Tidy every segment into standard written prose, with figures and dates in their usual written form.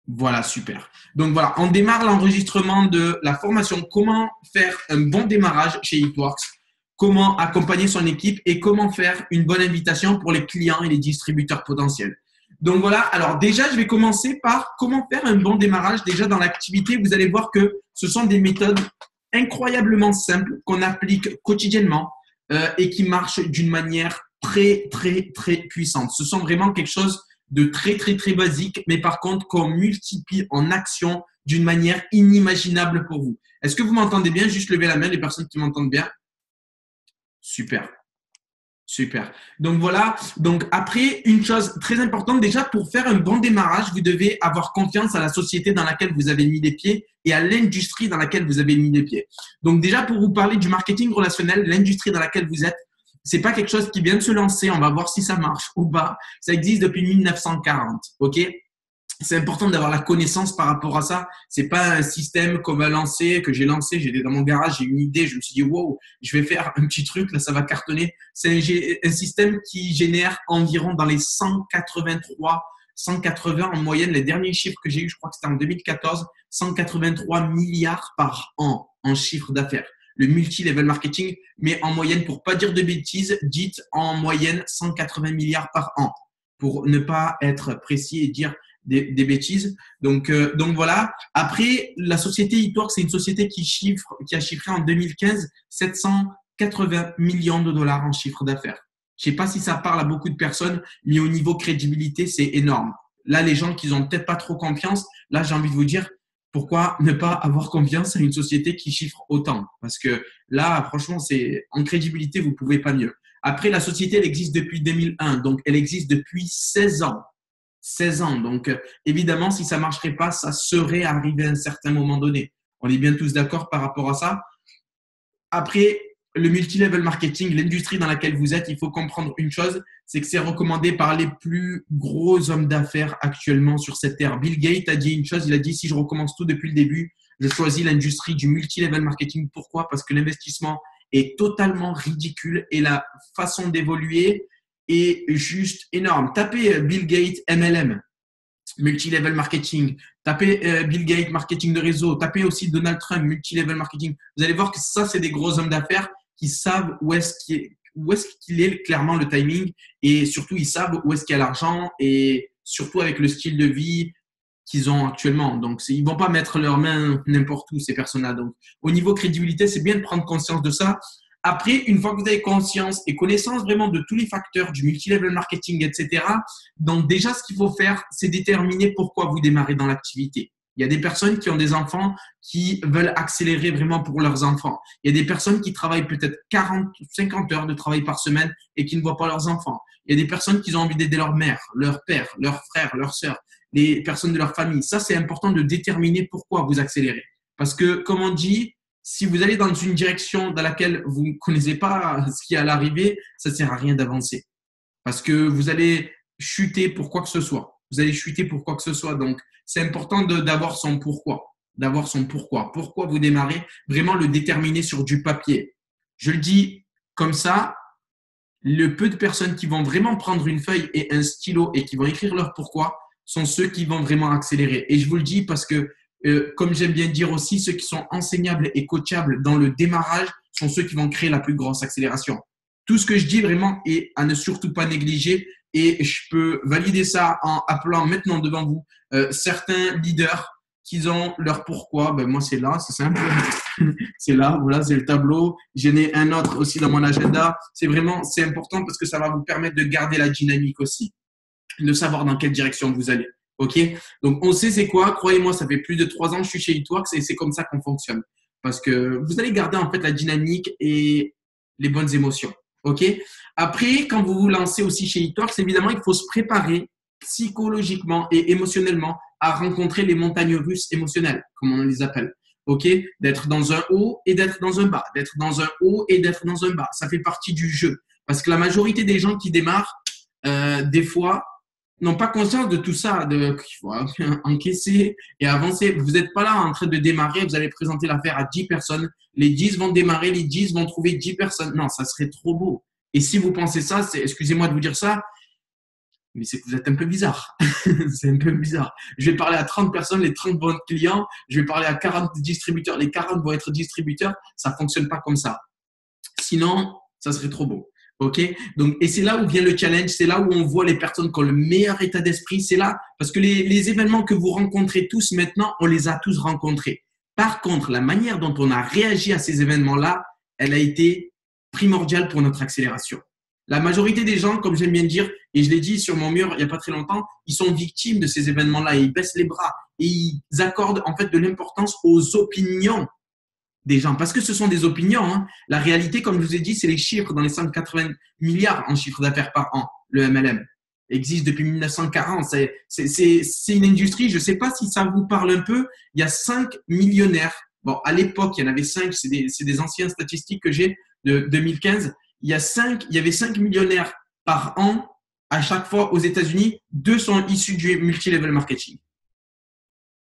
Voilà, super. Donc voilà, on démarre l'enregistrement de la formation comment faire un bon démarrage chez Hitworks, comment accompagner son équipe et comment faire une bonne invitation pour les clients et les distributeurs potentiels. Donc voilà, alors déjà, je vais commencer par comment faire un bon démarrage. Déjà dans l'activité, vous allez voir que ce sont des méthodes incroyablement simples qu'on applique quotidiennement et qui marchent d'une manière très, très, très puissante. Ce sont vraiment quelque chose de très, très, très basique, mais par contre qu'on multiplie en action d'une manière inimaginable pour vous. Est-ce que vous m'entendez bien? Juste lever la main, les personnes qui m'entendent bien. Super. Super. Donc voilà. Donc après, une chose très importante, déjà pour faire un bon démarrage, vous devez avoir confiance à la société dans laquelle vous avez mis les pieds et à l'industrie dans laquelle vous avez mis les pieds. Donc déjà pour vous parler du marketing relationnel, l'industrie dans laquelle vous êtes, c'est pas quelque chose qui vient de se lancer. On va voir si ça marche ou pas. Ça existe depuis 1940. OK? C'est important d'avoir la connaissance par rapport à ça. C'est pas un système qu'on va lancer, que j'ai lancé. J'étais dans mon garage, j'ai une idée, je me suis dit wow, je vais faire un petit truc là, ça va cartonner. C'est un système qui génère environ dans les 183, 180 en moyenne. Les derniers chiffres que j'ai eu, je crois que c'était en 2014, 183 milliards par an en chiffre d'affaires. Le multi-level marketing, mais en moyenne, pour pas dire de bêtises, dites en moyenne 180 milliards par an, pour ne pas être précis et dire des bêtises. Donc voilà. Après, la société Hitworks, c'est une société qui a chiffré en 2015 780 millions de dollars en chiffre d'affaires. Je ne sais pas si ça parle à beaucoup de personnes, mais au niveau crédibilité, c'est énorme. Là, les gens qui n'ont peut-être pas trop confiance, là, j'ai envie de vous dire, pourquoi ne pas avoir confiance à une société qui chiffre autant? Parce que là, franchement, c'est en crédibilité, vous ne pouvez pas mieux. Après, la société, elle existe depuis 2001, donc elle existe depuis 16 ans. 16 ans. Donc, évidemment, si ça ne marcherait pas, ça serait arrivé à un certain moment donné. On est bien tous d'accord par rapport à ça. Après, le multi-level marketing, l'industrie dans laquelle vous êtes, il faut comprendre une chose, c'est que c'est recommandé par les plus gros hommes d'affaires actuellement sur cette terre. Bill Gates a dit une chose, il a dit, si je recommence tout depuis le début, je choisis l'industrie du multi-level marketing. Pourquoi? Parce que l'investissement est totalement ridicule et la façon d'évoluer est juste énorme. Tapez Bill Gates MLM, multi-level marketing. Tapez Bill Gates marketing de réseau. Tapez aussi Donald Trump multi-level marketing. Vous allez voir que ça, c'est des gros hommes d'affaires qui savent où est-ce qu'il est clairement le timing et surtout, ils savent où est-ce qu'il y a l'argent et surtout avec le style de vie qu'ils ont actuellement. Donc, ils vont pas mettre leurs mains n'importe où, ces personnes-là. Donc, au niveau crédibilité, c'est bien de prendre conscience de ça. Après, une fois que vous avez conscience et connaissance vraiment de tous les facteurs du multi-level marketing, etc., donc déjà, ce qu'il faut faire, c'est déterminer pourquoi vous démarrez dans l'activité. Il y a des personnes qui ont des enfants qui veulent accélérer vraiment pour leurs enfants. Il y a des personnes qui travaillent peut-être 40, 50 heures de travail par semaine et qui ne voient pas leurs enfants. Il y a des personnes qui ont envie d'aider leur mère, leur père, leurs frères, leurs sœurs, les personnes de leur famille. Ça, c'est important de déterminer pourquoi vous accélérez. Parce que, comme on dit, si vous allez dans une direction dans laquelle vous ne connaissez pas ce qui est à l'arrivée, ça ne sert à rien d'avancer. Parce que vous allez chuter pour quoi que ce soit. Vous allez chuter pour quoi que ce soit. Donc, c'est important d'avoir son pourquoi. D'avoir son pourquoi. Pourquoi vous démarrez, vraiment le déterminer sur du papier. Je le dis comme ça, le peu de personnes qui vont vraiment prendre une feuille et un stylo et qui vont écrire leur pourquoi sont ceux qui vont vraiment accélérer. Et je vous le dis parce que comme j'aime bien dire aussi, ceux qui sont enseignables et coachables dans le démarrage sont ceux qui vont créer la plus grosse accélération. Tout ce que je dis vraiment est à ne surtout pas négliger et je peux valider ça en appelant maintenant devant vous certains leaders qui ont leur pourquoi. Ben moi, c'est là, c'est simple. C'est là, voilà, c'est le tableau. J'en ai un autre aussi dans mon agenda. C'est important parce que ça va vous permettre de garder la dynamique aussi, de savoir dans quelle direction vous allez. OK? Donc, on sait c'est quoi. Croyez-moi, ça fait plus de 3 ans que je suis chez Hitworks et c'est comme ça qu'on fonctionne. Parce que vous allez garder en fait la dynamique et les bonnes émotions. OK? Après, quand vous vous lancez aussi chez Hitworks, évidemment, il faut se préparer psychologiquement et émotionnellement à rencontrer les montagnes russes émotionnelles, comme on les appelle. OK? D'être dans un haut et d'être dans un bas. D'être dans un haut et d'être dans un bas. Ça fait partie du jeu. Parce que la majorité des gens qui démarrent, des fois, n'ont pas conscience de tout ça, qu'il faut encaisser et avancer. Vous n'êtes pas là en train de démarrer, vous allez présenter l'affaire à 10 personnes. Les 10 vont démarrer, les 10 vont trouver 10 personnes. Non, ça serait trop beau. Et si vous pensez ça, excusez-moi de vous dire ça, Mais c'est que vous êtes un peu bizarre. C'est un peu bizarre. Je vais parler à 30 personnes, les 30 vont être clients. Je vais parler à 40 distributeurs, les 40 vont être distributeurs. Ça ne fonctionne pas comme ça. Sinon, ça serait trop beau. OK? Donc, et c'est là où vient le challenge. C'est là où on voit les personnes qui ont le meilleur état d'esprit. C'est là, parce que les événements que vous rencontrez tous maintenant, on les a tous rencontrés. Par contre, la manière dont on a réagi à ces événements-là, elle a été primordiale pour notre accélération. La majorité des gens, comme j'aime bien dire, et je l'ai dit sur mon mur il n'y a pas très longtemps, ils sont victimes de ces événements-là et ils baissent les bras et ils accordent en fait de l'importance aux opinions des gens parce que ce sont des opinions. Hein. La réalité, comme je vous ai dit, c'est les chiffres dans les 180 milliards en chiffre d'affaires par an. Le MLM existe depuis 1940. C'est une industrie, je ne sais pas si ça vous parle un peu. Il y a 5 millionnaires. Bon, à l'époque, il y en avait 5, c'est des anciennes statistiques que j'ai de 2015. Il y avait 5 millionnaires par an à chaque fois aux États-Unis. 2 sont issus du multi-level marketing.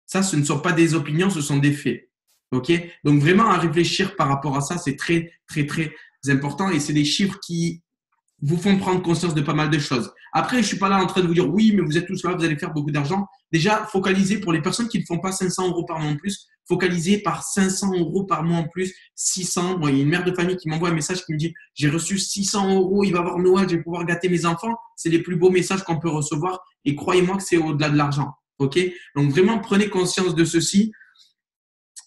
Ça, ce ne sont pas des opinions, ce sont des faits. OK? Donc, vraiment, à réfléchir par rapport à ça, c'est très, très, très important et c'est des chiffres qui vous font prendre conscience de pas mal de choses. Après, je suis pas là en train de vous dire oui, mais vous êtes tous là, vous allez faire beaucoup d'argent. Déjà, focalisez pour les personnes qui ne font pas 500 € par mois en plus, focalisez par 500 € par mois en plus, 600. Moi, il y a une mère de famille qui m'envoie un message qui me dit j'ai reçu 600 €, il va y avoir Noël, je vais pouvoir gâter mes enfants. C'est les plus beaux messages qu'on peut recevoir et croyez-moi que c'est au-delà de l'argent. OK? Donc, vraiment, prenez conscience de ceci.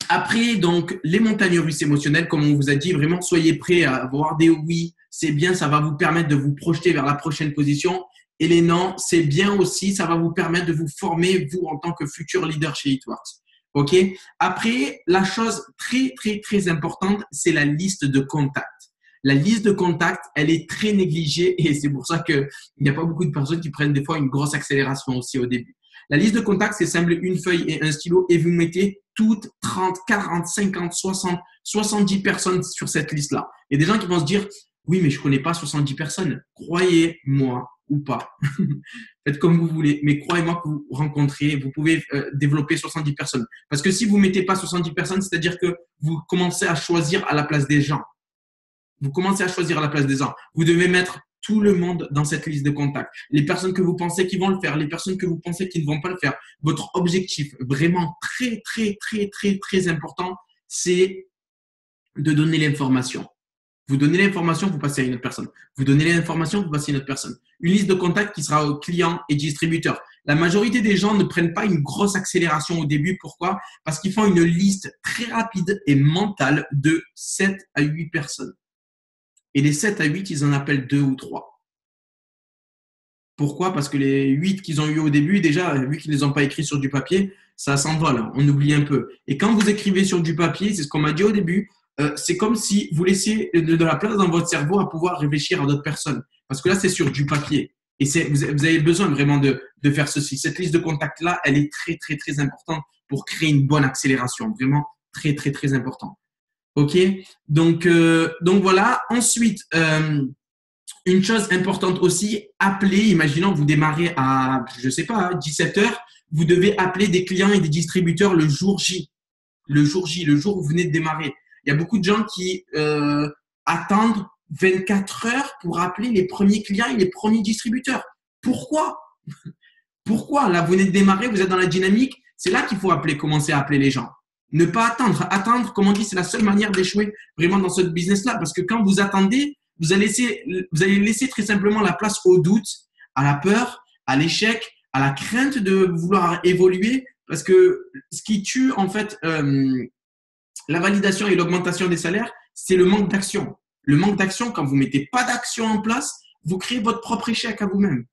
Après, donc, les montagnes russes émotionnelles, comme on vous a dit, vraiment, soyez prêts à avoir des oui, c'est bien, ça va vous permettre de vous projeter vers la prochaine position. Et les non, c'est bien aussi, ça va vous permettre de vous former, vous, en tant que futur leader chez Hitworks. OK? Après, la chose très, très, très importante, c'est la liste de contacts. La liste de contacts, elle est très négligée et c'est pour ça qu'il n'y a pas beaucoup de personnes qui prennent des fois une grosse accélération aussi au début. La liste de contacts, c'est simple, une feuille et un stylo et vous mettez toutes 30, 40, 50, 60, 70 personnes sur cette liste-là. Il y a des gens qui vont se dire, oui, mais je ne connais pas 70 personnes. Croyez-moi ou pas. Faites comme vous voulez, mais croyez-moi que vous rencontrez, vous pouvez développer 70 personnes. Parce que si vous ne mettez pas 70 personnes, c'est-à-dire que vous commencez à choisir à la place des gens. Vous commencez à choisir à la place des gens. Vous devez mettre tout le monde dans cette liste de contacts. Les personnes que vous pensez qui vont le faire, les personnes que vous pensez qui ne vont pas le faire. Votre objectif, vraiment très, très, très, très, très important, c'est de donner l'information. Vous donnez l'information, vous passez à une autre personne. Vous donnez l'information, vous passez à une autre personne. Une liste de contacts qui sera aux clients et distributeurs. La majorité des gens ne prennent pas une grosse accélération au début. Pourquoi? Parce qu'ils font une liste très rapide et mentale de 7 à 8 personnes. Et les 7 à 8, ils en appellent 2 ou 3. Pourquoi? Parce que les 8 qu'ils ont eu au début, déjà, vu qu'ils ne les ont pas écrits sur du papier, ça s'envole, on oublie un peu. Et quand vous écrivez sur du papier, c'est ce qu'on m'a dit au début, c'est comme si vous laissiez de la place dans votre cerveau à pouvoir réfléchir à d'autres personnes. Parce que là, c'est sur du papier. Et vous avez besoin vraiment de faire ceci. Cette liste de contacts-là, elle est très, très, très importante pour créer une bonne accélération. Vraiment très, très, très important. OK? Donc voilà. Ensuite, une chose importante aussi, appelez, imaginons que vous démarrez à, je sais pas, 17 heures, vous devez appeler des clients et des distributeurs le jour J. Le jour J, le jour où vous venez de démarrer. Il y a beaucoup de gens qui attendent 24 heures pour appeler les premiers clients et les premiers distributeurs. Pourquoi? Pourquoi? Là, vous venez de démarrer, vous êtes dans la dynamique. C'est là qu'il faut appeler, commencer à appeler les gens. Ne pas attendre. Attendre, comme on dit, c'est la seule manière d'échouer vraiment dans ce business-là. Parce que quand vous attendez, vous allez laisser très simplement la place au doute, à la peur, à l'échec, à la crainte de vouloir évoluer. Parce que ce qui tue, en fait, la validation et l'augmentation des salaires, c'est le manque d'action. Le manque d'action, quand vous ne mettez pas d'action en place, vous créez votre propre échec à vous-même.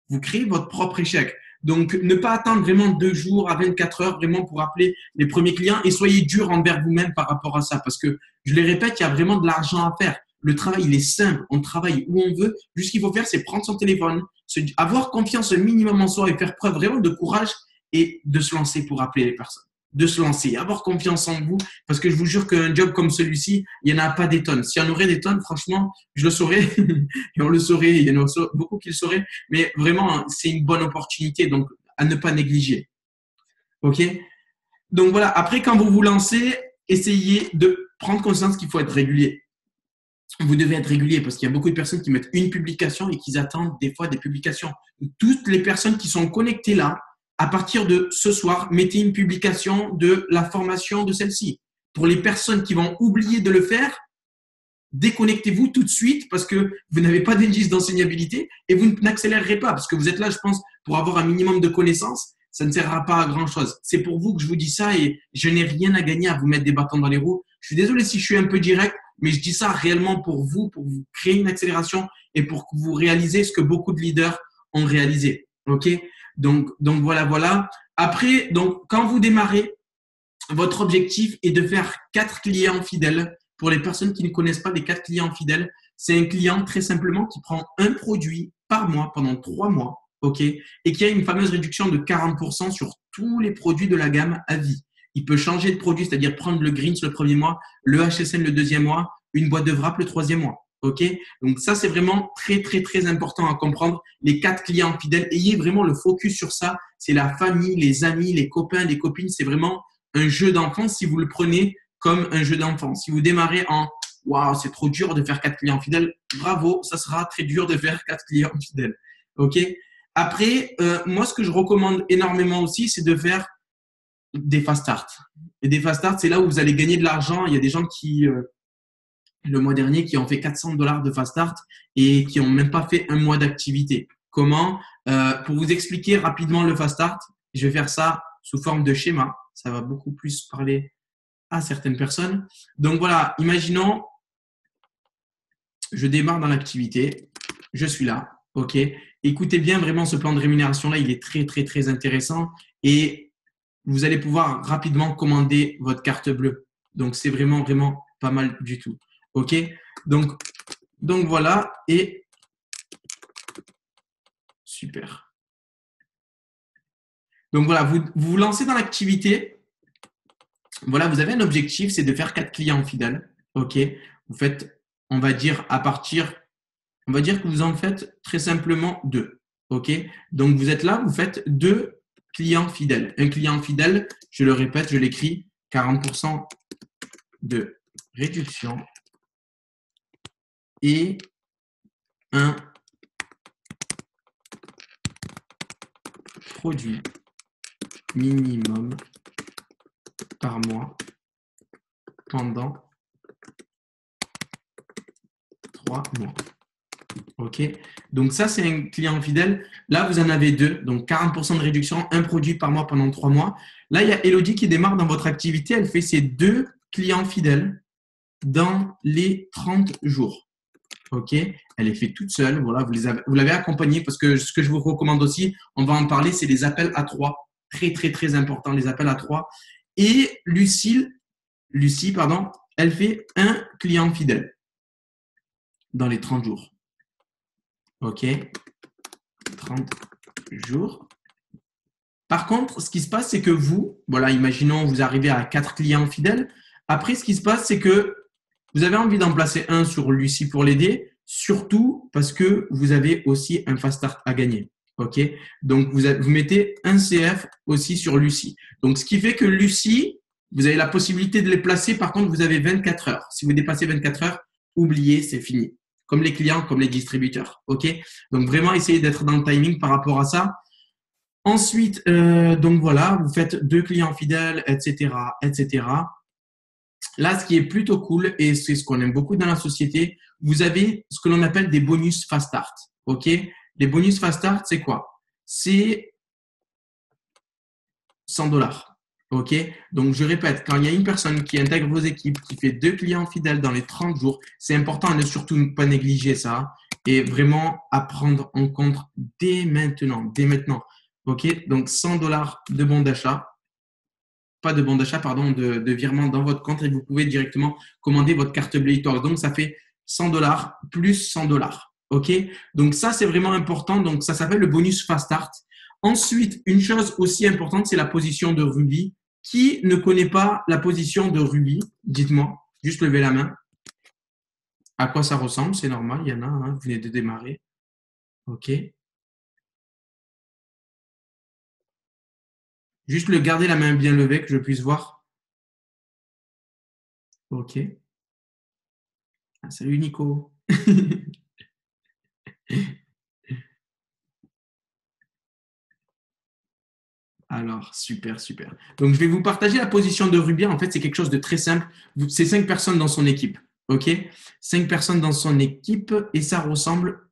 Vous créez votre propre échec. Donc, ne pas attendre vraiment 2 jours à 24 heures vraiment pour appeler les premiers clients et soyez dur envers vous-même par rapport à ça. Parce que, je le répète, il y a vraiment de l'argent à faire. Le travail, il est simple. On travaille où on veut. Juste ce qu'il faut faire, c'est prendre son téléphone, avoir confiance un minimum en soi et faire preuve vraiment de courage et de se lancer pour appeler les personnes. De se lancer, avoir confiance en vous. Parce que je vous jure qu'un job comme celui-ci, il n'y en a pas des tonnes. S'il y en aurait des tonnes, franchement, je le saurais. Et on le saurait. Il y en a beaucoup qui le sauraient. Mais vraiment, c'est une bonne opportunité. Donc, à ne pas négliger. OK? Donc, voilà. Après, quand vous vous lancez, essayez de prendre conscience qu'il faut être régulier. vous devez être régulier parce qu'il y a beaucoup de personnes qui mettent une publication et qui attendent des fois des publications. Toutes les personnes qui sont connectées là, à partir de ce soir, mettez une publication de la formation de celle-ci. Pour les personnes qui vont oublier de le faire, déconnectez-vous tout de suite parce que vous n'avez pas d'indice d'enseignabilité et vous n'accélérerez pas parce que vous êtes là, je pense, pour avoir un minimum de connaissances. Ça ne servira pas à grand-chose. C'est pour vous que je vous dis ça et je n'ai rien à gagner à vous mettre des bâtons dans les roues. Je suis désolé si je suis un peu direct, mais je dis ça réellement pour vous créer une accélération et pour que vous réalisez ce que beaucoup de leaders ont réalisé. OK? Donc voilà. Après, donc, quand vous démarrez, votre objectif est de faire 4 clients fidèles. Pour les personnes qui ne connaissent pas les 4 clients fidèles, c'est un client très simplement qui prend un produit par mois pendant 3 mois, OK, et qui a une fameuse réduction de 40% sur tous les produits de la gamme à vie. Il peut changer de produit, c'est-à-dire prendre le Greens le premier mois, le HSN le deuxième mois, une boîte de wrap le troisième mois. OK? Donc ça, c'est vraiment très, très, très important à comprendre. Les 4 clients fidèles, ayez vraiment le focus sur ça. C'est la famille, les amis, les copains, les copines. C'est vraiment un jeu d'enfant si vous le prenez comme un jeu d'enfant. Si vous démarrez en « Waouh, c'est trop dur de faire 4 clients fidèles », bravo, ça sera très dur de faire 4 clients fidèles. OK? Après, moi, ce que je recommande énormément aussi, c'est de faire des fast start. Et des fast start, c'est là où vous allez gagner de l'argent. Il y a des gens qui, le mois dernier, qui ont fait $400 de fast start et qui n'ont même pas fait un mois d'activité. Comment? Pour vous expliquer rapidement le fast start, je vais faire ça sous forme de schéma. Ça va beaucoup plus parler à certaines personnes. Donc voilà, imaginons, je démarre dans l'activité, je suis là, ok. Écoutez bien vraiment ce plan de rémunération là, il est très très très intéressant et vous allez pouvoir rapidement commander votre carte bleue. Donc c'est vraiment vraiment pas mal du tout, ok. Donc voilà et super. Donc voilà, vous vous lancez dans l'activité. Voilà, vous avez un objectif, c'est de faire 4 clients fidèles. OK. Vous faites, on va dire, on va dire que vous en faites très simplement 2. OK. Donc, vous êtes là, vous faites 2 clients fidèles. Un client fidèle, je le répète, je l'écris, 40% de réduction et un produit minimum par mois pendant 3 mois. OK. Donc, ça, c'est un client fidèle. Là, vous en avez 2. Donc, 40% de réduction, un produit par mois pendant 3 mois. Là, il y a Elodie qui démarre dans votre activité. Elle fait ses 2 clients fidèles dans les 30 jours. OK. Elle est fait toute seule. Voilà, vous l'avez accompagnée parce que ce que je vous recommande aussi, on va en parler, c'est les appels à 3. Très, très, très important, les appels à 3. Et Lucie, pardon, elle fait un client fidèle dans les 30 jours. OK. 30 jours. Par contre, ce qui se passe, c'est que vous, voilà, imaginons vous arrivez à 4 clients fidèles. Après, ce qui se passe, c'est que vous avez envie d'en placer un sur Lucie pour l'aider, surtout parce que vous avez aussi un fast start à gagner. OK? Donc, vous mettez un CF aussi sur Lucie. Donc, ce qui fait que Lucie, vous avez la possibilité de les placer. Par contre, vous avez 24 heures. Si vous dépassez 24 heures, oubliez, c'est fini. Comme les clients, comme les distributeurs. OK? Donc, vraiment, essayez d'être dans le timing par rapport à ça. Ensuite, donc voilà, vous faites 2 clients fidèles, etc., etc. Là, ce qui est plutôt cool, et c'est ce qu'on aime beaucoup dans la société, vous avez ce que l'on appelle des bonus fast start. OK? Les bonus fast start, c'est quoi? C'est $100. OK? Donc, je répète, quand il y a une personne qui intègre vos équipes, qui fait 2 clients fidèles dans les 30 jours, c'est important de surtout ne pas négliger ça et vraiment à prendre en compte dès maintenant. Dès maintenant. OK? Donc, $100 de bon d'achat. Pas de bon d'achat, pardon, de virement dans votre compte et vous pouvez directement commander votre carte bleue e-talk. Donc, ça fait $100 plus $100. OK? Donc, ça, c'est vraiment important. Donc, ça s'appelle le bonus fast start. Ensuite, une chose aussi importante, c'est la position de Ruby. Qui ne connaît pas la position de Ruby? Dites-moi. Juste levez la main. À quoi ça ressemble? C'est normal, il y en a, hein, vous venez de démarrer. OK. Juste le garder la main bien levée, que je puisse voir. OK. Ah, salut Nico. Alors, super, super. Donc, je vais vous partager la position de Rubien. En fait, c'est quelque chose de très simple. C'est 5 personnes dans son équipe. OK? 5 personnes dans son équipe et ça ressemble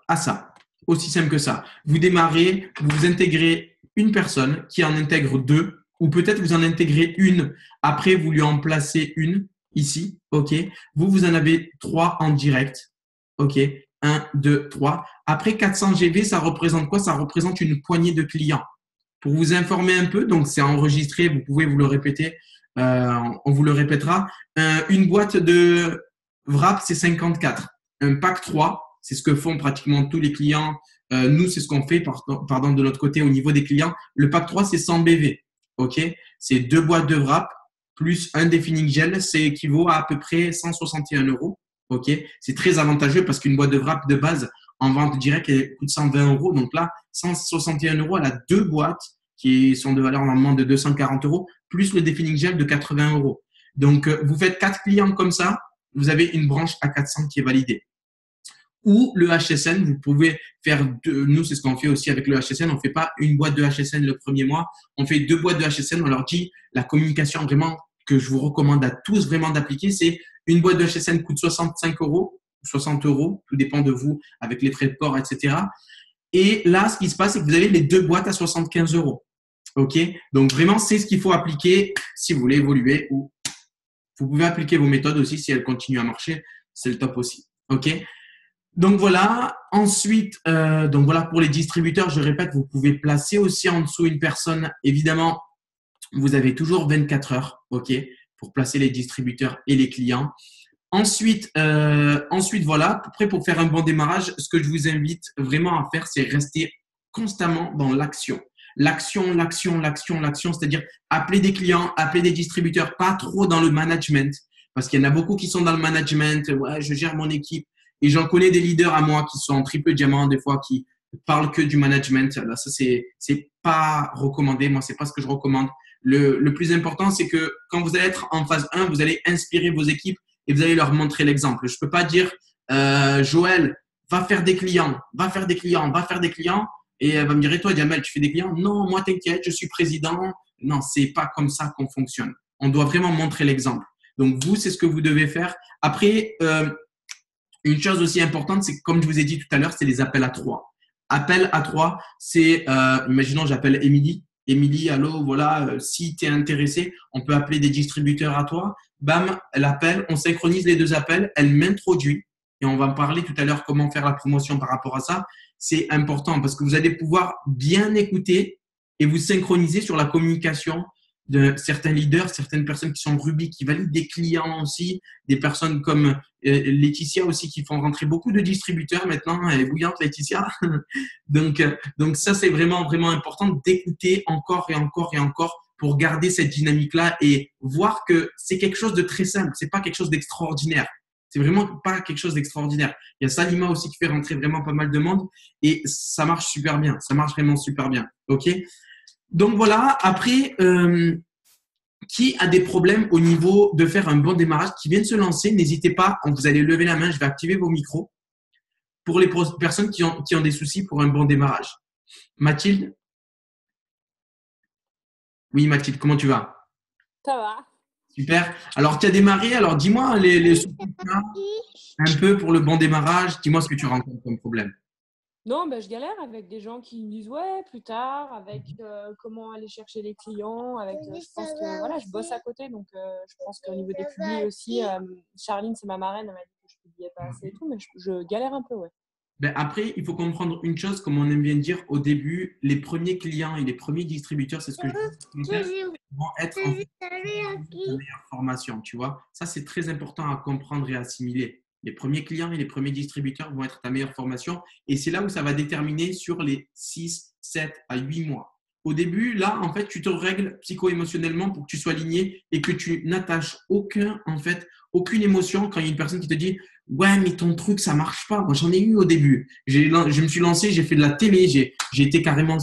à ça. Aussi simple que ça. Vous démarrez, vous intégrez une personne qui en intègre deux, ou peut-être vous en intégrez une, après vous lui en placez une ici, ok. Vous en avez 3 en direct, ok. Un, 2, 3. Après 400 GB, ça représente quoi? Ça représente une poignée de clients. Pour vous informer un peu, donc c'est enregistré, vous pouvez vous le répéter, on vous le répétera. Une boîte de wrap, c'est 54. Un pack 3, c'est ce que font pratiquement tous les clients. Nous, c'est ce qu'on fait, pardon, de notre côté au niveau des clients. Le pack 3, c'est 100 BV. OK? C'est 2 boîtes de wrap plus un defining gel. C'est équivaut à peu près 161 euros. OK? C'est très avantageux parce qu'une boîte de wrap de base en vente directe, elle coûte 120 euros. Donc là, 161 euros, elle a 2 boîtes qui sont de valeur normalement de 240 euros, plus le defining gel de 80 euros. Donc, vous faites 4 clients comme ça, vous avez une branche à 400 qui est validée. Ou le HSN, vous pouvez faire nous, c'est ce qu'on fait aussi avec le HSN. On ne fait pas une boîte de HSN le premier mois. On fait 2 boîtes de HSN. On leur dit la communication vraiment que je vous recommande à tous vraiment d'appliquer, c'est une boîte de HSN coûte 65 euros, 60 euros, tout dépend de vous, avec les frais de port, etc. Et là, ce qui se passe, c'est que vous avez les 2 boîtes à 75 euros. OK? Donc, vraiment, c'est ce qu'il faut appliquer si vous voulez évoluer ou vous pouvez appliquer vos méthodes aussi si elles continuent à marcher. C'est le top aussi. OK? Donc voilà. Ensuite, donc voilà pour les distributeurs, je répète, vous pouvez placer aussi en dessous une personne. Évidemment, vous avez toujours 24 heures, ok, pour placer les distributeurs et les clients. Ensuite, voilà, après pour faire un bon démarrage, ce que je vous invite vraiment à faire, c'est rester constamment dans l'action. L'action, c'est-à-dire appeler des clients, appeler des distributeurs, pas trop dans le management, parce qu'il y en a beaucoup qui sont dans le management. Ouais, je gère mon équipe. Et j'en connais des leaders à moi qui sont en triple diamant, des fois, qui parlent que du management. Là, ça, c'est pas recommandé. Moi, c'est pas ce que je recommande. Le plus important, c'est que quand vous allez être en phase 1, vous allez inspirer vos équipes et vous allez leur montrer l'exemple. Je peux pas dire, Joël, va faire des clients, va faire des clients, va faire des clients. Et elle va me dire, et toi, Jamel, tu fais des clients? Non, moi, t'inquiète, je suis président. Non, c'est pas comme ça qu'on fonctionne. On doit vraiment montrer l'exemple. Donc, vous, c'est ce que vous devez faire. Après, une chose aussi importante, c'est que, comme je vous ai dit tout à l'heure, c'est les appels à 3. Appel à 3, c'est, imaginons, j'appelle Émilie. Émilie, allô, voilà, si tu es intéressé, on peut appeler des distributeurs à toi. Bam, elle appelle, on synchronise les 2 appels, elle m'introduit et on va en parler tout à l'heure comment faire la promotion par rapport à ça. C'est important parce que vous allez pouvoir bien écouter et vous synchroniser sur la communication de certains leaders, certaines personnes qui sont Ruby, qui valident des clients aussi, des personnes comme Laetitia aussi qui font rentrer beaucoup de distributeurs maintenant. Elle est bouillante, Laetitia. donc ça, c'est vraiment, vraiment important d'écouter encore et encore et encore pour garder cette dynamique-là et voir que c'est quelque chose de très simple. C'est pas quelque chose d'extraordinaire. C'est vraiment pas quelque chose d'extraordinaire. Il y a Salima aussi qui fait rentrer vraiment pas mal de monde et ça marche super bien. Ça marche vraiment super bien. OK? Donc voilà, après, qui a des problèmes au niveau de faire un bon démarrage, qui vient de se lancer, n'hésitez pas, vous allez lever la main, je vais activer vos micros pour les personnes qui ont des soucis pour un bon démarrage. Mathilde? Oui, Mathilde, comment tu vas? Ça va. Super. Alors, tu as démarré, alors dis-moi les soucis que tu as un peu pour le bon démarrage, dis-moi ce que tu rencontres comme problème. Non, je galère avec des gens qui me disent ouais, plus tard, avec comment aller chercher les clients, avec je pense que voilà, je bosse à côté, donc je pense qu'au niveau des publis aussi, Charline, c'est ma marraine, elle m'a dit que je publiais pas assez et tout, mais je galère un peu, ouais. Ben après, il faut comprendre une chose, comme on aime bien dire au début, les premiers clients et les premiers distributeurs, c'est ce que je vont être en fait ta meilleure formation, tu vois. Ça, c'est très important à comprendre et à assimiler. Les premiers clients et les premiers distributeurs vont être ta meilleure formation et c'est là où ça va déterminer sur les 6, 7 à 8 mois. Au début, là, en fait, tu te règles psycho-émotionnellement pour que tu sois aligné et que tu n'attaches aucune émotion quand il y a une personne qui te dit ouais, mais ton truc, ça marche pas. Moi, j'en ai eu au début. Je me suis lancé, j'ai fait de la télé, j'ai été carrément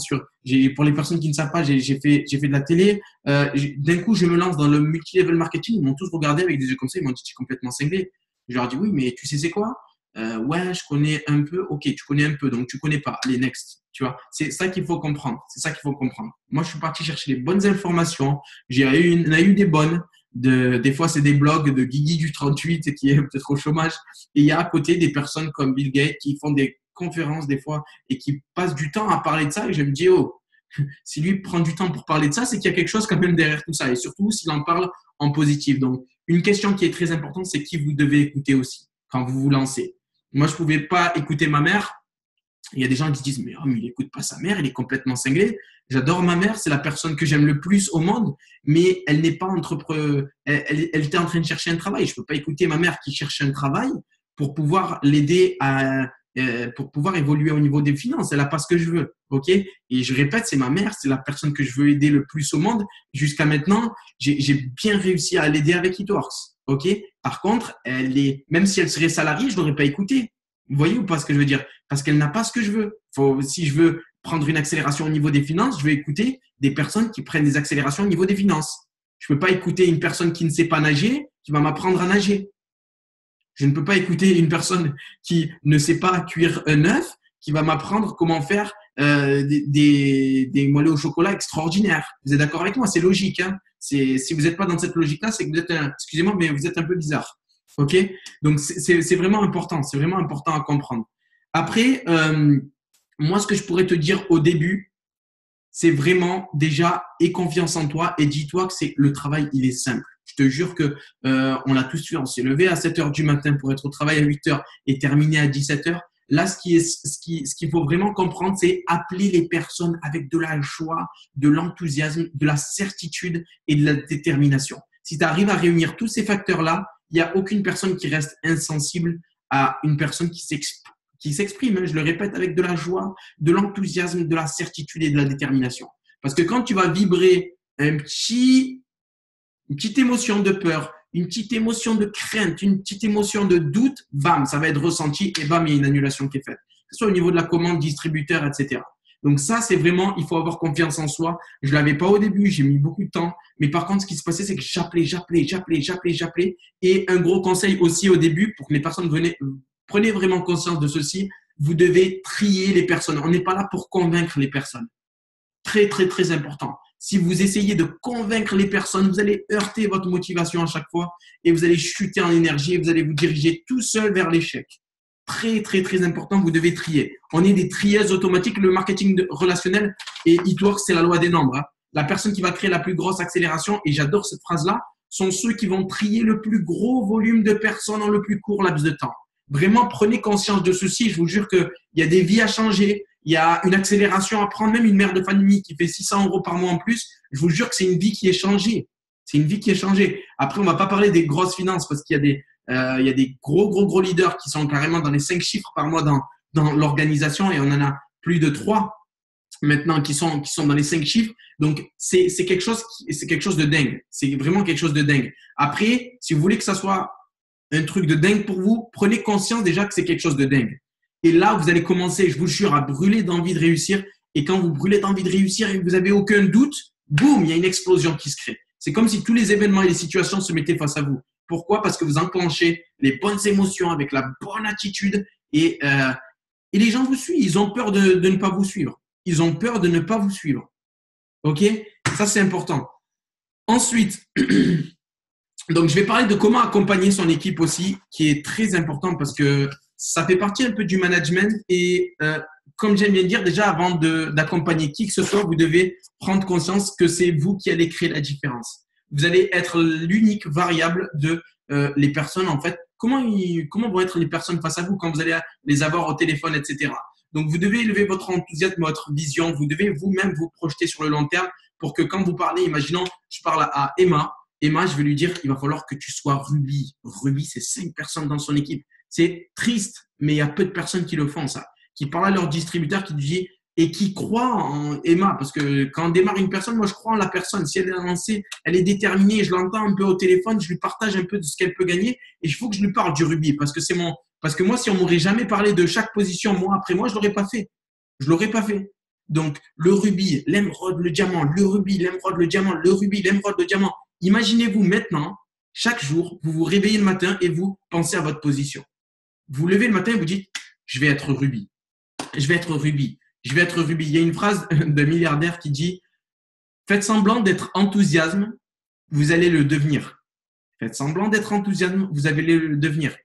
pour les personnes qui ne savent pas, j'ai fait de la télé. D'un coup, je me lance dans le multi-level marketing. Ils m'ont tous regardé avec des yeux comme ça. Ils m'ont dit, tu es complètement cinglé. Je leur dis, oui, mais tu sais c'est quoi? Ouais, je connais un peu. Ok, tu connais un peu, donc tu connais pas. Allez, next. Tu vois, c'est ça qu'il faut comprendre. C'est ça qu'il faut comprendre. Moi, je suis parti chercher les bonnes informations. On a eu des bonnes. Des fois, c'est des blogs de Guigui du 38 qui est peut-être au chômage. Et il y a à côté des personnes comme Bill Gates qui font des conférences des fois et qui passent du temps à parler de ça. Et je me dis, oh, si lui prend du temps pour parler de ça, c'est qu'il y a quelque chose quand même derrière tout ça. Et surtout, s'il en parle en positif. Donc, une question qui est très importante, c'est qui vous devez écouter aussi quand vous vous lancez. Moi, je pouvais pas écouter ma mère. Il y a des gens qui disent, mais, oh, mais il écoute pas sa mère, il est complètement cinglé. J'adore ma mère, c'est la personne que j'aime le plus au monde, mais elle n'est pas entrepreneur. Elle était en train de chercher un travail. Je peux pas écouter ma mère qui cherche un travail pour pouvoir l'aider pour pouvoir évoluer au niveau des finances. Elle a pas ce que je veux. OK? Et je répète, c'est ma mère, c'est la personne que je veux aider le plus au monde. Jusqu'à maintenant, j'ai bien réussi à l'aider avec Itworks. OK? Par contre, même si elle serait salariée, je l'aurais pas écoutée. Vous voyez ou pas ce que je veux dire? Parce qu'elle n'a pas ce que je veux. Si je veux prendre une accélération au niveau des finances, je vais écouter des personnes qui prennent des accélérations au niveau des finances. Je ne peux pas écouter une personne qui ne sait pas nager, qui va m'apprendre à nager. Je ne peux pas écouter une personne qui ne sait pas cuire un œuf, qui va m'apprendre comment faire des moelleux au chocolat extraordinaires. Vous êtes d'accord avec moi? C'est logique. Hein, si vous n'êtes pas dans cette logique-là, c'est que vous êtes, excusez-moi, mais vous êtes un peu bizarre. OK? Donc, c'est vraiment important. C'est vraiment important à comprendre. Après, moi, ce que je pourrais te dire au début, c'est vraiment déjà aie confiance en toi et dis-toi que le travail, il est simple. Je te jure que on l'a tous fait. On s'est levé à 7 heures du matin pour être au travail à 8 heures et terminer à 17 heures. Là, ce qu'il faut vraiment comprendre, c'est appeler les personnes avec de la joie, de l'enthousiasme, de la certitude et de la détermination. Si tu arrives à réunir tous ces facteurs-là, il n'y a aucune personne qui reste insensible à une personne qui s'exprime, hein, je le répète, avec de la joie, de l'enthousiasme, de la certitude et de la détermination. Parce que quand tu vas vibrer une petite émotion de peur, une petite émotion de crainte, une petite émotion de doute, bam, ça va être ressenti et bam, il y a une annulation qui est faite. Que ce soit au niveau de la commande, distributeur, etc. Donc ça, c'est vraiment, il faut avoir confiance en soi. Je ne l'avais pas au début, j'ai mis beaucoup de temps. Mais par contre, ce qui se passait, c'est que j'appelais. Et un gros conseil aussi au début, pour que les personnes prenez vraiment conscience de ceci, vous devez trier les personnes. On n'est pas là pour convaincre les personnes. Très, très, très important. Si vous essayez de convaincre les personnes, vous allez heurter votre motivation à chaque fois et vous allez chuter en énergie et vous allez vous diriger tout seul vers l'échec. Très, très, très important, vous devez trier. On est des trieuses automatiques. Le marketing relationnel et Itworks, c'est la loi des nombres. Hein. La personne qui va créer la plus grosse accélération, et j'adore cette phrase-là, sont ceux qui vont trier le plus gros volume de personnes en le plus court laps de temps. Vraiment, prenez conscience de ceci. Je vous jure qu'il y a des vies à changer. Il y a une accélération à prendre. Même une mère de famille qui fait 600 € par mois en plus, je vous jure que c'est une vie qui est changée. C'est une vie qui est changée. Après, on ne va pas parler des grosses finances parce qu'il y a des gros leaders qui sont carrément dans les 5 chiffres par mois dans l'organisation et on en a plus de 3 maintenant qui sont dans les 5 chiffres. Donc, c'est quelque chose de dingue. C'est vraiment quelque chose de dingue. Après, si vous voulez que ça soit un truc de dingue pour vous, prenez conscience déjà que c'est quelque chose de dingue. Et là, vous allez commencer, je vous jure, à brûler d'envie de réussir. Et quand vous brûlez d'envie de réussir et que vous n'avez aucun doute, boum, il y a une explosion qui se crée. C'est comme si tous les événements et les situations se mettaient face à vous. Pourquoi? Parce que vous enclenchez les bonnes émotions avec la bonne attitude et les gens vous suivent. Ils ont peur de ne pas vous suivre. Ils ont peur de ne pas vous suivre. OK? Ça, c'est important. Ensuite, donc, je vais parler de comment accompagner son équipe aussi, qui est très important parce que ça fait partie un peu du management et comme j'aime bien dire, déjà avant d'accompagner qui que ce soit, vous devez prendre conscience que c'est vous qui allez créer la différence. Vous allez être l'unique variable de les personnes en fait. Comment vont être les personnes face à vous quand vous allez les avoir au téléphone, etc. Donc, vous devez élever votre enthousiasme, votre vision. Vous devez vous-même vous projeter sur le long terme pour que quand vous parlez, imaginons, je parle à Emma. Emma, je vais lui dire qu'il va falloir que tu sois Ruby. Ruby, c'est 5 personnes dans son équipe. C'est triste, mais il y a peu de personnes qui le font, ça. Qui parlent à leur distributeur, qui disent et qui croient en Emma. Parce que quand on démarre une personne, moi, je crois en la personne. Si elle est lancée, elle est déterminée, je l'entends un peu au téléphone, je lui partage un peu de ce qu'elle peut gagner et il faut que je lui parle du Ruby. Parce que moi, si on m'aurait jamais parlé de chaque position, mois après mois, je l'aurais pas fait. Je l'aurais pas fait. Donc, le Ruby, l'émeraude, le diamant, le Ruby, l'émeraude, le diamant, le Ruby, l'émeraude, le diamant. Imaginez-vous maintenant Chaque jour, vous vous réveillez le matin et vous pensez à votre position. Vous vous levez le matin et vous dites, je vais être Ruby. Je vais être Ruby. Je vais être Ruby. Il y a une phrase d'un milliardaire qui dit, faites semblant d'être enthousiasme, vous allez le devenir. Faites semblant d'être enthousiasme, vous allez le devenir.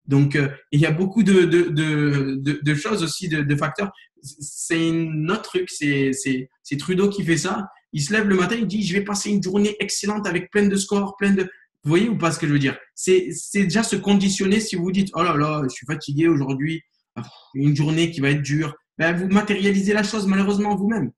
Donc, il y a beaucoup de choses aussi, de facteurs. C'est un autre truc, c'est Trudeau qui fait ça. Il se lève le matin, il dit, je vais passer une journée excellente avec plein de scores, plein de… Vous voyez ou pas ce que je veux dire? C'est déjà se conditionner si vous dites, oh là là, je suis fatigué aujourd'hui, une journée qui va être dure. Ben, vous matérialisez la chose malheureusement vous-même.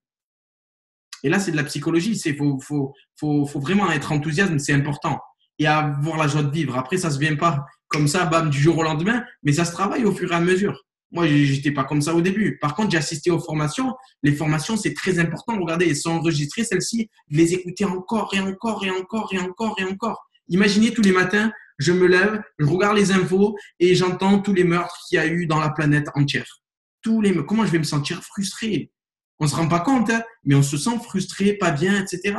Et là, c'est de la psychologie. Il faut vraiment être enthousiaste, c'est important. Et avoir la joie de vivre. Après, ça ne se vient pas comme ça, bam, du jour au lendemain, mais ça se travaille au fur et à mesure. Moi, j'étais pas comme ça au début. Par contre, j'ai assisté aux formations. Les formations, c'est très important. Regardez, elles sont enregistrées, celles-ci. Les écouter encore et encore et encore et encore et encore. Imaginez tous les matins, je me lève, je regarde les infos et j'entends tous les meurtres qu'il y a eu dans la planète entière. Comment je vais me sentir frustré? On ne se rend pas compte, hein, mais on se sent frustré, pas bien, etc.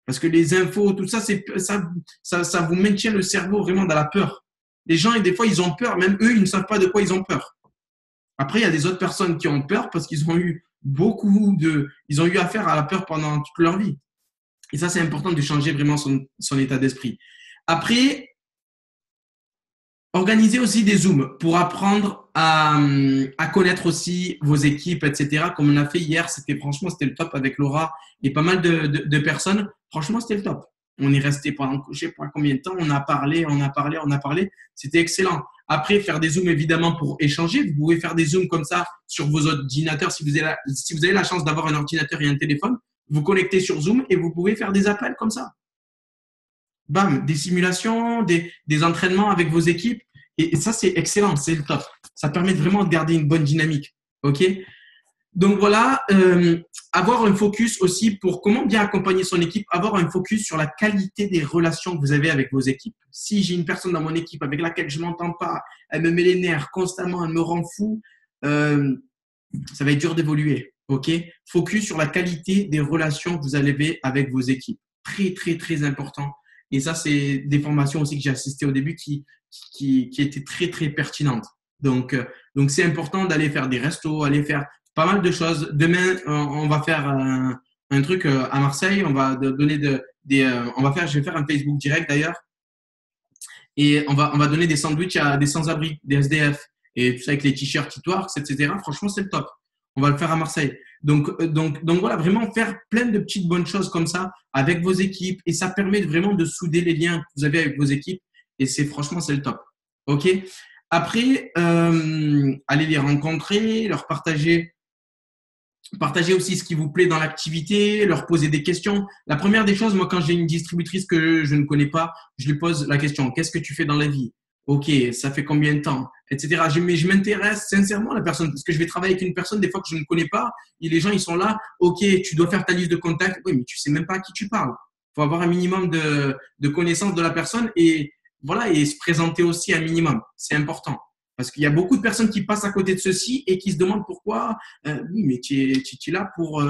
Parce que les infos, tout ça, ça vous maintient le cerveau vraiment dans la peur. Les gens, et des fois, ils ont peur. Même eux, ils ne savent pas de quoi ils ont peur. Après, il y a des autres personnes qui ont peur parce qu'ils ont eu ils ont eu affaire à la peur pendant toute leur vie. Et ça, c'est important de changer vraiment son état d'esprit. Après, organisez aussi des Zooms pour apprendre à connaître aussi vos équipes, etc. Comme on a fait hier, franchement, c'était le top avec Laura et pas mal de personnes. Franchement, c'était le top. On est resté pendant, je sais pas combien de temps, on a parlé. C'était excellent. Après, faire des Zooms, évidemment, pour échanger. Vous pouvez faire des Zooms comme ça sur vos ordinateurs. Si vous avez la chance d'avoir un ordinateur et un téléphone, vous connectez sur Zoom et vous pouvez faire des appels comme ça. Bam, des simulations, des entraînements avec vos équipes. Et ça, c'est excellent, c'est le top. Ça permet vraiment de garder une bonne dynamique. OK? Donc voilà, avoir un focus aussi pour comment bien accompagner son équipe, avoir un focus sur la qualité des relations que vous avez avec vos équipes. Si j'ai une personne dans mon équipe avec laquelle je ne m'entends pas, elle me met les nerfs constamment, elle me rend fou, ça va être dur d'évoluer. OK? Focus sur la qualité des relations que vous avez avec vos équipes. Très, très, très important. Et ça, c'est des formations aussi que j'ai assistées au début qui étaient très, très pertinentes. Donc c'est important d'aller faire des restos, aller faire pas mal de choses. Demain, on va faire un truc à Marseille. On va donner je vais faire un Facebook direct d'ailleurs. Et on va donner des sandwichs à des sans-abri, des SDF. Et tout ça avec les t-shirts Hitworks, etc. Franchement, c'est le top. On va le faire à Marseille. Donc voilà, vraiment faire plein de petites bonnes choses comme ça avec vos équipes. Et ça permet vraiment de souder les liens que vous avez avec vos équipes. Et franchement, c'est le top. OK? Après, allez les rencontrer, leur partager aussi ce qui vous plaît dans l'activité, leur poser des questions. La première des choses, moi, quand j'ai une distributrice que je ne connais pas, je lui pose la question, qu'est-ce que tu fais dans la vie? OK, ça fait combien de temps? Etc. Mais je m'intéresse sincèrement à la personne parce que je vais travailler avec une personne des fois que je ne connais pas et les gens, ils sont là, OK, tu dois faire ta liste de contacts. Oui, mais tu sais même pas à qui tu parles. Il faut avoir un minimum de connaissance de la personne et voilà, et se présenter aussi un minimum. C'est important. Parce qu'il y a beaucoup de personnes qui passent à côté de ceci et qui se demandent pourquoi. Oui, mais tu es là pour.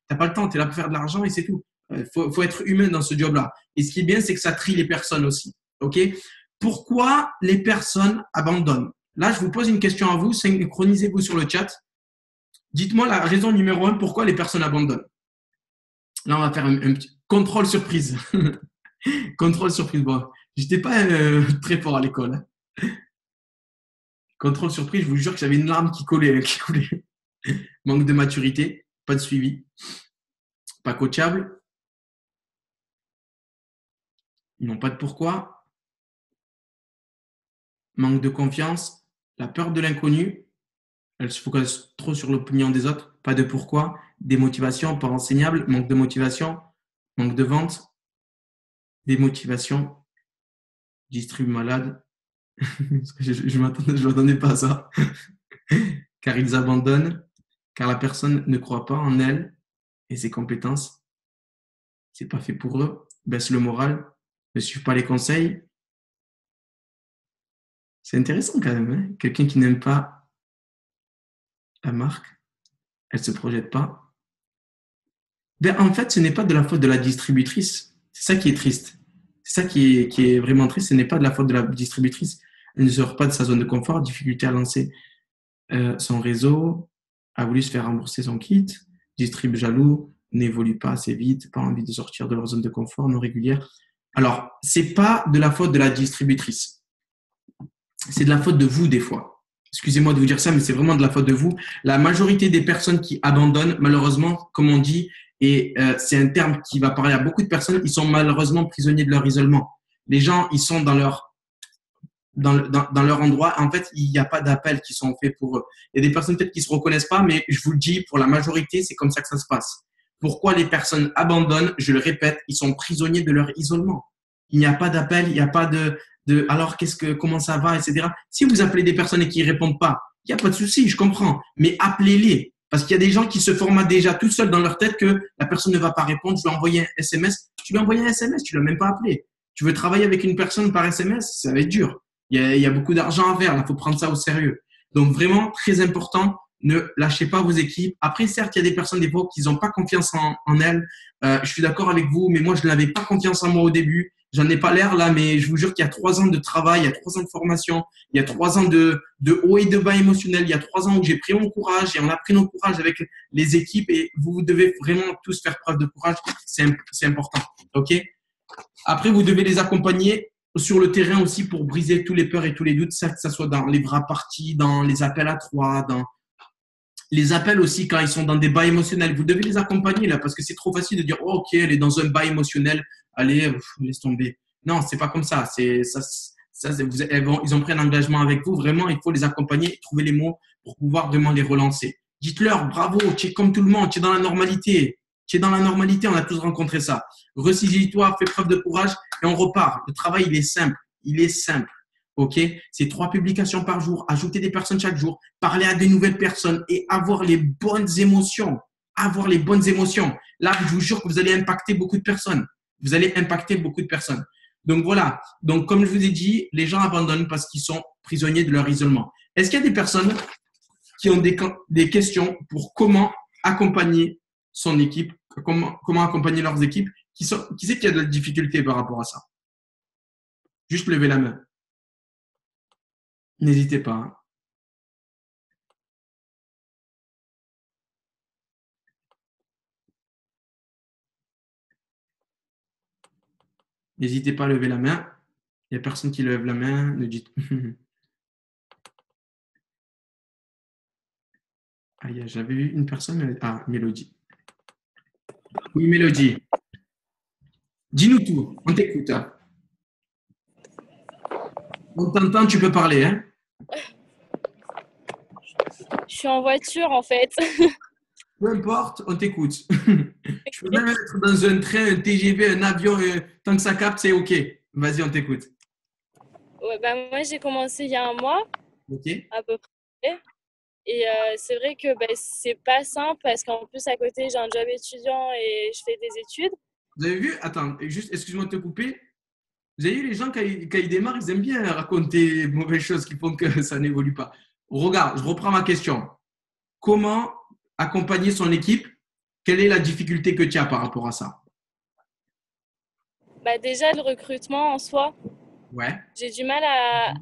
T'as pas le temps, tu es là pour faire de l'argent et c'est tout. Faut être humain dans ce job-là. Et ce qui est bien, c'est que ça trie les personnes aussi. OK? Pourquoi les personnes abandonnent? Là, je vous pose une question à vous. Synchronisez-vous sur le chat. Dites-moi la raison numéro 1 pourquoi les personnes abandonnent. Là, on va faire un petit contrôle surprise. Contrôle surprise. Bon, j'étais pas très fort à l'école. Contrôle surprise, je vous jure que j'avais une larme qui coulait. Manque de maturité, pas de suivi, pas coachable, ils n'ont pas de pourquoi, manque de confiance, la peur de l'inconnu, elle se focalise trop sur l'opinion des autres, pas de pourquoi, démotivation, pas enseignable, manque de motivation, manque de vente, démotivation, distribue malade. Je m'attendais pas à ça. Car ils abandonnent, car la personne ne croit pas en elle et ses compétences. C'est pas fait pour eux. Baisse le moral, ne suivent pas les conseils. C'est intéressant quand même. Hein, quelqu'un qui n'aime pas la marque, elle se projette pas. Ben, en fait, ce n'est pas de la faute de la distributrice. C'est ça qui est triste. C'est ça qui est vraiment triste. Ce n'est pas de la faute de la distributrice. Elle ne sort pas de sa zone de confort, difficulté à lancer son réseau, a voulu se faire rembourser son kit, distrib jaloux, n'évolue pas assez vite, pas envie de sortir de leur zone de confort, non régulière. Alors, c'est pas de la faute de la distributrice. C'est de la faute de vous des fois. Excusez-moi de vous dire ça, mais c'est vraiment de la faute de vous. La majorité des personnes qui abandonnent, malheureusement, comme on dit, et c'est un terme qui va parler à beaucoup de personnes, ils sont malheureusement prisonniers de leur isolement. Les gens, ils sont dans leur endroit. En fait, il n'y a pas d'appels qui sont faits pour eux. Il y a des personnes peut-être qui se reconnaissent pas, mais je vous le dis, pour la majorité, c'est comme ça que ça se passe. Pourquoi les personnes abandonnent? Je le répète, ils sont prisonniers de leur isolement. Il n'y a pas d'appel, il n'y a pas alors comment ça va, etc. Si vous appelez des personnes et qui répondent pas, il n'y a pas de souci, je comprends. Mais appelez-les. Parce qu'il y a des gens qui se formatent déjà tout seuls dans leur tête que la personne ne va pas répondre. Je lui ai envoyé un SMS. Tu lui as envoyé un SMS, tu ne l'as même pas appelé. Tu veux travailler avec une personne par SMS, ça va être dur. Il y a beaucoup d'argent à faire, il faut prendre ça au sérieux. Donc vraiment, très important, ne lâchez pas vos équipes. Après, certes, il y a des personnes des fois qui n'ont pas confiance en elles. Je suis d'accord avec vous, mais moi, je n'avais pas confiance en moi au début. J'en ai pas l'air là, mais je vous jure qu'il y a 3 ans de travail, il y a 3 ans de formation, il y a 3 ans de haut et de bas émotionnel, il y a 3 ans où j'ai pris mon courage et on a pris nos courages avec les équipes et vous devez vraiment tous faire preuve de courage. C'est important. OK? Après, vous devez les accompagner sur le terrain aussi pour briser tous les peurs et tous les doutes, ça, que ce soit dans les bras partis, dans les appels à 3, dans les appels aussi quand ils sont dans des bas émotionnels. Vous devez les accompagner là parce que c'est trop facile de dire oh, ok, elle est dans un bas émotionnel, allez, laisse tomber. Non, c'est pas comme ça. Ils ont pris un engagement avec vous. Vraiment, il faut les accompagner, trouver les mots pour pouvoir vraiment les relancer. Dites-leur bravo, tu es comme tout le monde, tu es dans la normalité. Tu es dans la normalité, on a tous rencontré ça. Ressaisis-toi, fais preuve de courage et on repart. Le travail, il est simple. Il est simple. OK? C'est 3 publications par jour, ajouter des personnes chaque jour, parler à des nouvelles personnes et avoir les bonnes émotions. Avoir les bonnes émotions. Là, je vous jure que vous allez impacter beaucoup de personnes. Vous allez impacter beaucoup de personnes. Donc voilà. Donc, comme je vous ai dit, les gens abandonnent parce qu'ils sont prisonniers de leur isolement. Est-ce qu'il y a des personnes qui ont des questions pour comment accompagner son équipe, comment accompagner leurs équipes? Qui c'est qui a de la difficulté par rapport à ça? Juste levez la main. N'hésitez pas. N'hésitez pas à lever la main. Il n'y a personne qui lève la main. Ne dites. Ah, j'avais eu une personne. Ah, Mélodie. Oui, Mélodie. Dis-nous tout. On t'écoute. On t'entend, tu peux parler. Hein? Je suis en voiture en fait. Peu importe, on t'écoute. Je peux même être dans un train, un TGV, un avion, tant que ça capte, c'est OK. Vas-y, on t'écoute. Ouais, moi, j'ai commencé il y a un mois, à peu près. Et c'est vrai que c'est pas simple parce qu'en plus, à côté, j'ai un job étudiant et je fais des études. Vous avez vu? Attends, juste, excuse-moi de te couper. Vous avez vu, les gens, quand ils démarrent, ils aiment bien raconter mauvaises choses qui font que ça n'évolue pas. Regarde, je reprends ma question. Comment accompagner son équipe? Quelle est la difficulté que tu as par rapport à ça? Déjà, le recrutement en soi. Ouais. J'ai du mal à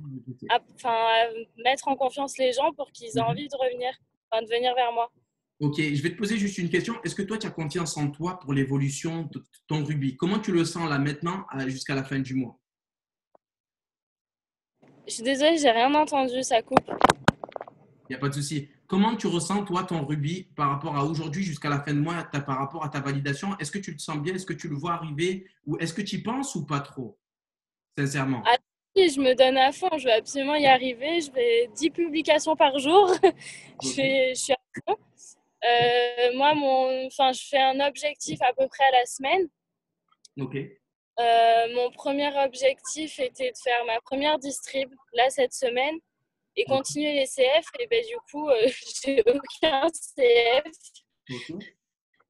mettre en confiance les gens pour qu'ils aient envie de revenir, de venir vers moi. Ok, je vais te poser juste une question. Est-ce que toi, tu as confiance en toi pour l'évolution de ton rugby? Comment tu le sens là maintenant jusqu'à la fin du mois? Je suis désolée, j'ai rien entendu, ça coupe. Il n'y a pas de souci. Comment tu ressens, toi, ton rugby par rapport à aujourd'hui jusqu'à la fin de mois, par rapport à ta validation? Est-ce que tu le sens bien? Est-ce que tu le vois arriver? Ou est-ce que tu y penses ou pas trop? Sincèrement. Ah, si, je me donne à fond. Je vais absolument y arriver. Je fais 10 publications par jour. Je suis à fond. Moi, je fais un objectif à peu près à la semaine. Ok. Mon premier objectif était de faire ma première distrib, là, cette semaine, et continuer les CF. Et du coup, j'ai aucun CF.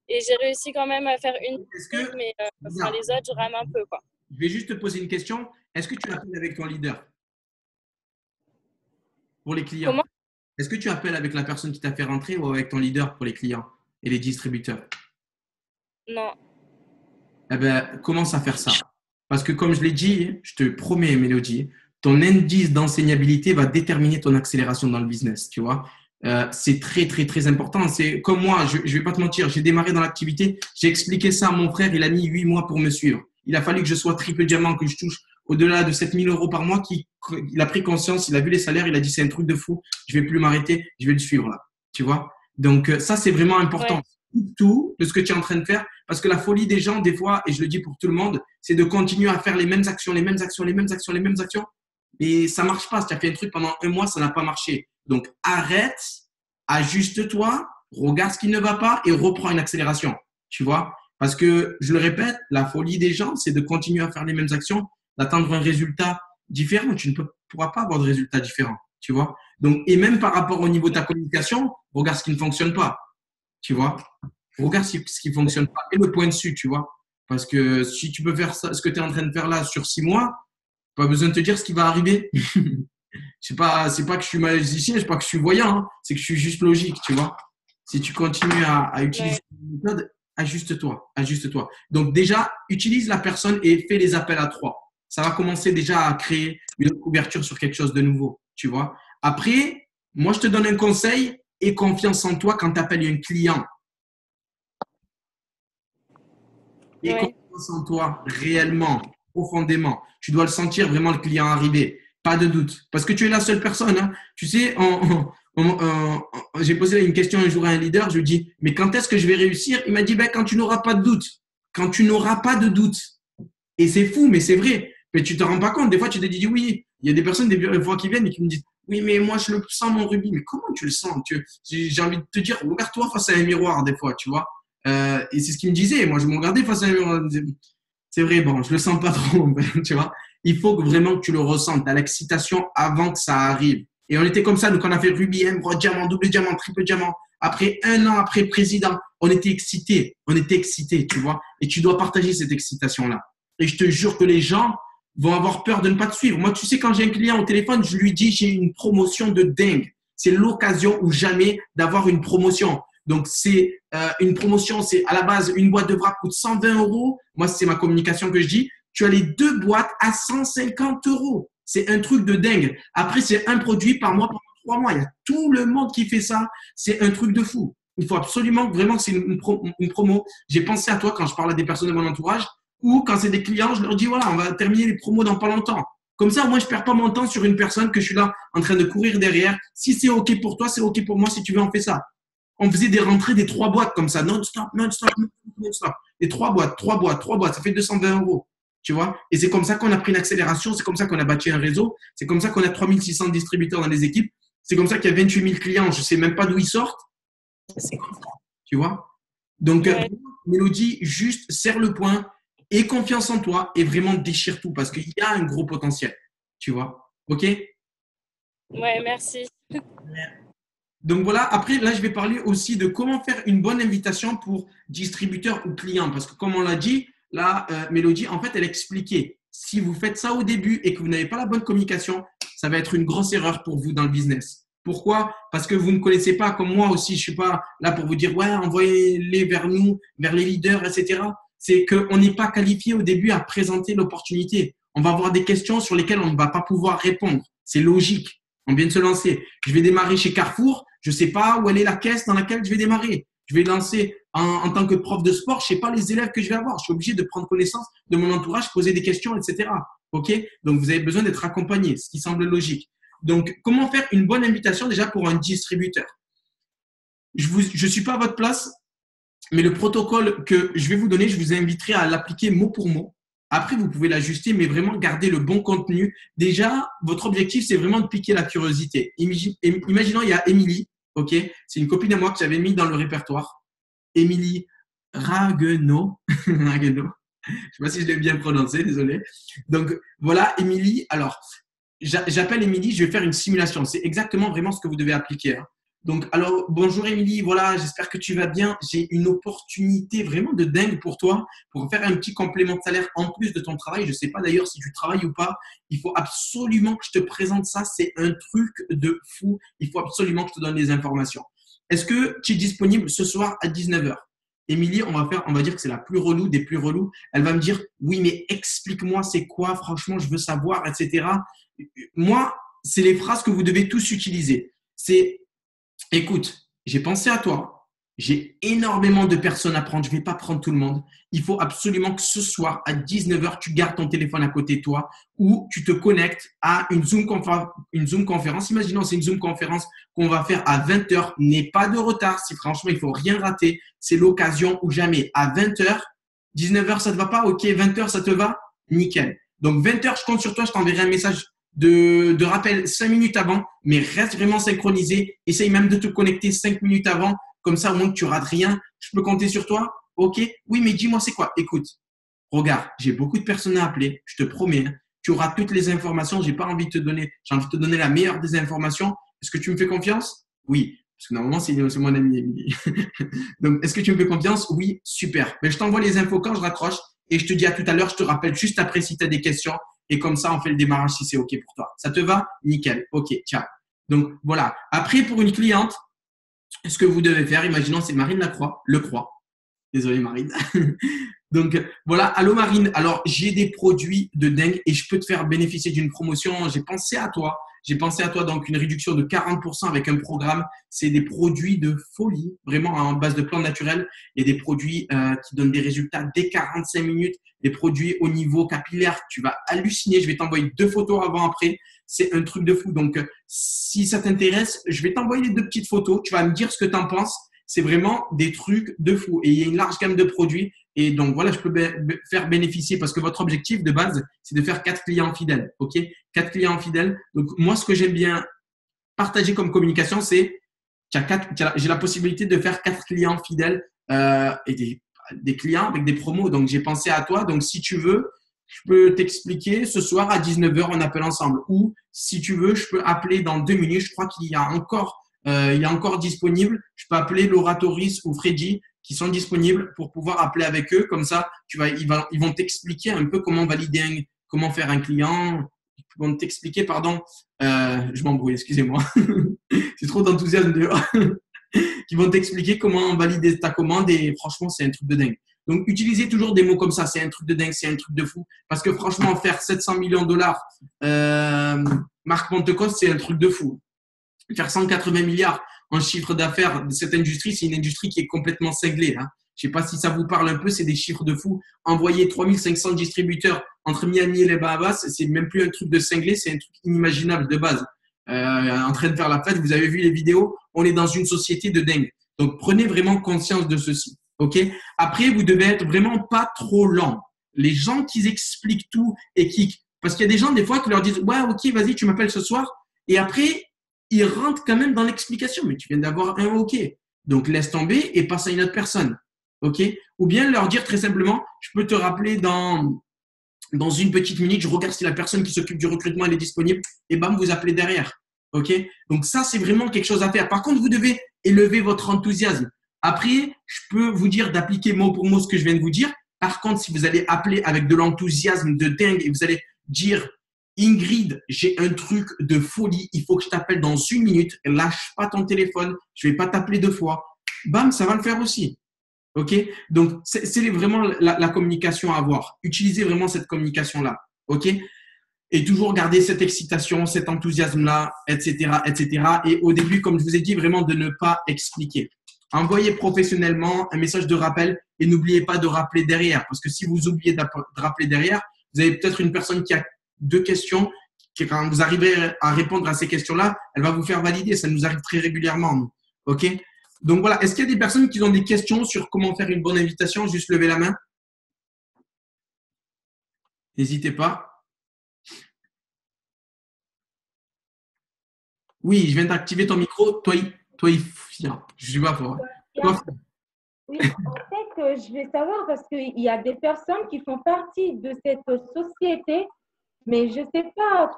Et j'ai réussi quand même à faire une distrib, mais les autres, je rame un peu, quoi. Je vais juste te poser une question. Est-ce que tu appelles avec ton leader pour les clients? Comment? Est-ce que tu appelles avec la personne qui t'a fait rentrer ou avec ton leader pour les clients et les distributeurs? Non. Eh bien, commence à faire ça. Parce que comme je l'ai dit, je te promets, Mélodie, ton indice d'enseignabilité va déterminer ton accélération dans le business, tu vois. C'est très, très, très important. C'est comme moi, je ne vais pas te mentir, j'ai démarré dans l'activité, j'ai expliqué ça à mon frère, il a mis 8 mois pour me suivre. Il a fallu que je sois triple diamant, que je touche au-delà de 7 000 euros par mois. Il a pris conscience, il a vu les salaires, il a dit c'est un truc de fou, je vais plus m'arrêter, je vais le suivre là, tu vois. Donc ça, c'est vraiment important. Ouais. Tout de ce que tu es en train de faire, parce que la folie des gens, des fois, et je le dis pour tout le monde, c'est de continuer à faire les mêmes actions, les mêmes actions, les mêmes actions, les mêmes actions. Mais ça marche pas. Si tu as fait un truc pendant un mois, ça n'a pas marché. Donc, arrête, ajuste-toi, regarde ce qui ne va pas et reprends une accélération. Tu vois? Parce que, je le répète, la folie des gens, c'est de continuer à faire les mêmes actions, d'attendre un résultat différent. Tu ne pourras pas avoir de résultat différent. Tu vois? Donc, et même par rapport au niveau de ta communication, regarde ce qui ne fonctionne pas. Tu vois? Regarde ce qui fonctionne pas et le point dessus, tu vois? Parce que si tu peux faire ça, ce que tu es en train de faire là sur 6 mois, pas besoin de te dire ce qui va arriver. C'est pas que je suis magicien, c'est pas que je suis voyant, hein. C'est que je suis juste logique, tu vois. Si tu continues à utiliser cette méthode, ajuste-toi, ajuste-toi. Donc déjà, utilise la personne et fais les appels à trois. Ça va commencer déjà à créer une couverture sur quelque chose de nouveau, tu vois. Après, moi, je te donne un conseil, aie confiance en toi quand tu appelles un client. Aie Ouais. confiance en toi réellement, profondément. Tu dois le sentir vraiment le client arriver. Pas de doute. Parce que tu es la seule personne. Hein. Tu sais, j'ai posé une question un jour à un leader. Je lui dis, mais quand est-ce que je vais réussir? Il m'a dit, ben, quand tu n'auras pas de doute. Quand tu n'auras pas de doute. Et c'est fou, mais c'est vrai. Mais tu te rends pas compte. Des fois, tu te dis, oui, il y a des personnes, des fois, qui viennent et qui me disent, oui, mais moi, je le sens, mon rubis. Mais comment tu le sens? J'ai envie de te dire, regarde-toi face à un miroir, des fois, tu vois. Et c'est ce qu'il me disait. Moi, je me regardais face à un miroir. C'est vrai, bon, je le sens pas trop, tu vois. Il faut que vraiment que tu le ressentes. Tu as l'excitation avant que ça arrive. Et on était comme ça, donc on a fait rubis, émeraude, diamant, double diamant, triple diamant. Après, un an après président, on était excités. On était excités, tu vois. Et tu dois partager cette excitation-là. Et je te jure que les gens vont avoir peur de ne pas te suivre. Moi, tu sais, quand j'ai un client au téléphone, je lui dis, j'ai une promotion de dingue. C'est l'occasion ou jamais d'avoir une promotion. Donc, c'est une promotion, c'est à la base, une boîte de bras coûte 120 euros. Moi, c'est ma communication que je dis. Tu as les 2 boîtes à 150 euros. C'est un truc de dingue. Après, c'est un produit par mois pendant 3 mois. Il y a tout le monde qui fait ça. C'est un truc de fou. Il faut absolument, vraiment, c'est une promo. J'ai pensé à toi quand je parle à des personnes de mon entourage ou quand c'est des clients, je leur dis, voilà, on va terminer les promos dans pas longtemps. Comme ça, moi, je perds pas mon temps sur une personne que je suis là en train de courir derrière. Si c'est OK pour toi, c'est OK pour moi. Si tu veux, on fait ça. On faisait des rentrées des 3 boîtes comme ça, non-stop, non-stop, non-stop. Les 3 boîtes, 3 boîtes, 3 boîtes, ça fait 220 euros. Tu vois? Et c'est comme ça qu'on a pris une accélération, c'est comme ça qu'on a bâti un réseau, c'est comme ça qu'on a 3600 distributeurs dans les équipes, c'est comme ça qu'il y a 28 000 clients, je ne sais même pas d'où ils sortent. C'est comme ça, tu vois? Donc, Mélodie, juste serre le point, aie confiance en toi et vraiment déchire tout parce qu'il y a un gros potentiel, tu vois? OK? Ouais, merci. Donc voilà, après, là, je vais parler aussi de comment faire une bonne invitation pour distributeur ou client. Parce que comme on l'a dit, là, Mélodie, en fait, elle expliquait, si vous faites ça au début et que vous n'avez pas la bonne communication, ça va être une grosse erreur pour vous dans le business. Pourquoi? Parce que vous ne connaissez pas, comme moi aussi, je suis pas là pour vous dire, ouais, envoyez-les vers nous, vers les leaders, etc. C'est qu'on n'est pas qualifié au début à présenter l'opportunité. On va avoir des questions sur lesquelles on ne va pas pouvoir répondre. C'est logique. On vient de se lancer. Je vais démarrer chez Carrefour. Je ne sais pas où elle est la caisse dans laquelle je vais démarrer. Je vais lancer en tant que prof de sport. Je ne sais pas les élèves que je vais avoir. Je suis obligé de prendre connaissance de mon entourage, poser des questions, etc. OK? Donc, vous avez besoin d'être accompagné, ce qui semble logique. Donc, comment faire une bonne invitation déjà pour un distributeur? Je ne suis pas à votre place, mais le protocole que je vais vous donner, je vous inviterai à l'appliquer mot pour mot. Après, vous pouvez l'ajuster, mais vraiment garder le bon contenu. Déjà, votre objectif, c'est vraiment de piquer la curiosité. Imaginons, il y a Émilie, ok? C'est une copine à moi que j'avais mis dans le répertoire. Émilie Raguenaud. Raguenaud. Je ne sais pas si je l'ai bien prononcé, désolé. Donc, voilà, Émilie. Alors, j'appelle Émilie, je vais faire une simulation. C'est exactement vraiment ce que vous devez appliquer. Hein. Donc, alors, bonjour Émilie, voilà, j'espère que tu vas bien. J'ai une opportunité vraiment de dingue pour toi, pour faire un petit complément de salaire en plus de ton travail. Je ne sais pas d'ailleurs si tu travailles ou pas. Il faut absolument que je te présente ça. C'est un truc de fou. Il faut absolument que je te donne les informations. Est-ce que tu es disponible ce soir à 19h? Émilie, on va dire que c'est la plus relou des plus relous. Elle va me dire, oui, mais explique-moi c'est quoi, franchement, je veux savoir, etc. Moi, c'est les phrases que vous devez tous utiliser. C'est, écoute, j'ai pensé à toi. J'ai énormément de personnes à prendre. Je ne vais pas prendre tout le monde. Il faut absolument que ce soir, à 19h, tu gardes ton téléphone à côté de toi ou tu te connectes à une Zoom conférence. Imaginons, c'est une Zoom conférence qu'on va faire à 20h. N'aie pas de retard. Si franchement, il ne faut rien rater. C'est l'occasion ou jamais. À 20h, 19h, ça ne te va pas? Ok, 20h, ça te va? Nickel. Donc, 20h, je compte sur toi. Je t'enverrai un message de rappel 5 minutes avant, mais reste vraiment synchronisé. Essaye même de te connecter 5 minutes avant. Comme ça, au moins que tu rates rien. Je peux compter sur toi? Ok. Oui, mais dis-moi, c'est quoi? Écoute, regarde, j'ai beaucoup de personnes à appeler. Je te promets, hein, tu auras toutes les informations. J'ai envie de te donner la meilleure des informations. Est-ce que tu me fais confiance? Oui. Parce que normalement, c'est mon ami Émilie. Donc, est-ce que tu me fais confiance? Oui, super. Mais je t'envoie les infos quand je raccroche et je te dis à tout à l'heure. Je te rappelle juste après si tu as des questions. Et comme ça, on fait le démarrage si c'est OK pour toi. Ça te va? Nickel. OK, ciao. Donc, voilà. Après, pour une cliente, ce que vous devez faire, imaginons, c'est Marine Lecroix. Désolé, Marine. Donc, voilà. Allô, Marine. Alors, j'ai des produits de dingue et je peux te faire bénéficier d'une promotion. J'ai pensé à toi. Donc, une réduction de 40% avec un programme. C'est des produits de folie, vraiment en base de plantes naturelles et des produits qui donnent des résultats dès 45 minutes. Des produits au niveau capillaire. Tu vas halluciner. Je vais t'envoyer 2 photos avant-après. C'est un truc de fou. Donc, si ça t'intéresse, je vais t'envoyer les 2 petites photos. Tu vas me dire ce que tu en penses. C'est vraiment des trucs de fou. Et il y a une large gamme de produits. Et donc, voilà, je peux faire bénéficier parce que votre objectif de base, c'est de faire 4 clients fidèles. OK? 4 clients fidèles. Donc, moi, ce que j'aime bien partager comme communication, c'est j'ai la possibilité de faire 4 clients fidèles et des clients avec des promos. Donc, j'ai pensé à toi. Donc, si tu veux, je peux t'expliquer ce soir à 19h, on appelle ensemble. Ou si tu veux, je peux appeler dans 2 minutes. Je crois qu'il y a encore disponible. Je peux appeler Laura Toris ou Freddy qui sont disponibles pour pouvoir appeler avec eux. Comme ça, ils vont t'expliquer un peu comment faire un client. Ils vont t'expliquer, pardon, je m'embrouille, excusez-moi. C'est trop d'enthousiasme dehors. Qui vont t'expliquer comment valider ta commande et franchement, c'est un truc de dingue. Donc, utilisez toujours des mots comme ça. C'est un truc de dingue, c'est un truc de fou. Parce que franchement, faire 700 millions de dollars, Marc Pentecoste, c'est un truc de fou. Faire 180 milliards en chiffre d'affaires de cette industrie, c'est une industrie qui est complètement cinglée. Hein. Je ne sais pas si ça vous parle un peu, c'est des chiffres de fou. Envoyer 3500 distributeurs entre Miami et les Bahamas, c'est même plus un truc de cinglé, c'est un truc inimaginable de base. En train de faire la fête, vous avez vu les vidéos, on est dans une société de dingue. Donc, prenez vraiment conscience de ceci. OK? Après, vous devez être vraiment pas trop lent. Les gens qui expliquent tout et parce qu'il y a des gens, des fois, qui leur disent, ouais, OK, vas-y, tu m'appelles ce soir. Et après, ils rentrent quand même dans l'explication. Mais tu viens d'avoir un OK. Donc, laisse tomber et passe à une autre personne. OK? Ou bien leur dire très simplement, je peux te rappeler dans une petite minute, je regarde si la personne qui s'occupe du recrutement elle est disponible et bam, vous appelez derrière. OK? Donc ça, c'est vraiment quelque chose à faire. Par contre, vous devez élever votre enthousiasme. Après, je peux vous dire d'appliquer mot pour mot ce que je viens de vous dire. Par contre, si vous allez appeler avec de l'enthousiasme de dingue et vous allez dire Ingrid, j'ai un truc de folie, il faut que je t'appelle dans 1 minute, lâche pas ton téléphone, je vais pas t'appeler 2 fois. Bam, ça va le faire aussi. OK? Donc, c'est vraiment la communication à avoir. Utilisez vraiment cette communication-là. OK? Et toujours garder cette excitation, cet enthousiasme-là, etc., etc. Et au début, comme je vous ai dit, vraiment de ne pas expliquer. Envoyez professionnellement un message de rappel et n'oubliez pas de rappeler derrière. Parce que si vous oubliez de rappeler derrière, vous avez peut-être une personne qui a 2 questions, qui quand vous arrivez à répondre à ces questions-là, elle va vous faire valider. Ça nous arrive très régulièrement, nous. OK? Donc voilà, est-ce qu'il y a des personnes qui ont des questions sur comment faire une bonne invitation? Juste levez la main. N'hésitez pas. Oui, je viens d'activer ton micro. Toi, je suis pas fort. Toi, oui, en fait, je vais savoir parce qu'il y a des personnes qui font partie de cette société, mais je ne sais pas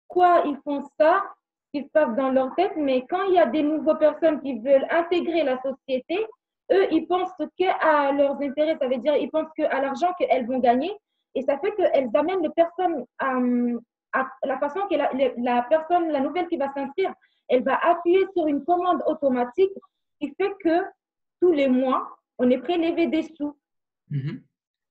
quoi ils font ça, ce qui se passe dans leur tête, mais quand il y a des nouvelles personnes qui veulent intégrer la société, eux, ils pensent qu'à leurs intérêts, ça veut dire ils pensent qu'à l'argent qu'elles vont gagner, et ça fait qu'elles amènent les personnes à la façon que la personne, la nouvelle qui va s'inscrire, elle va appuyer sur une commande automatique qui fait que tous les mois, on est prélevé des sous.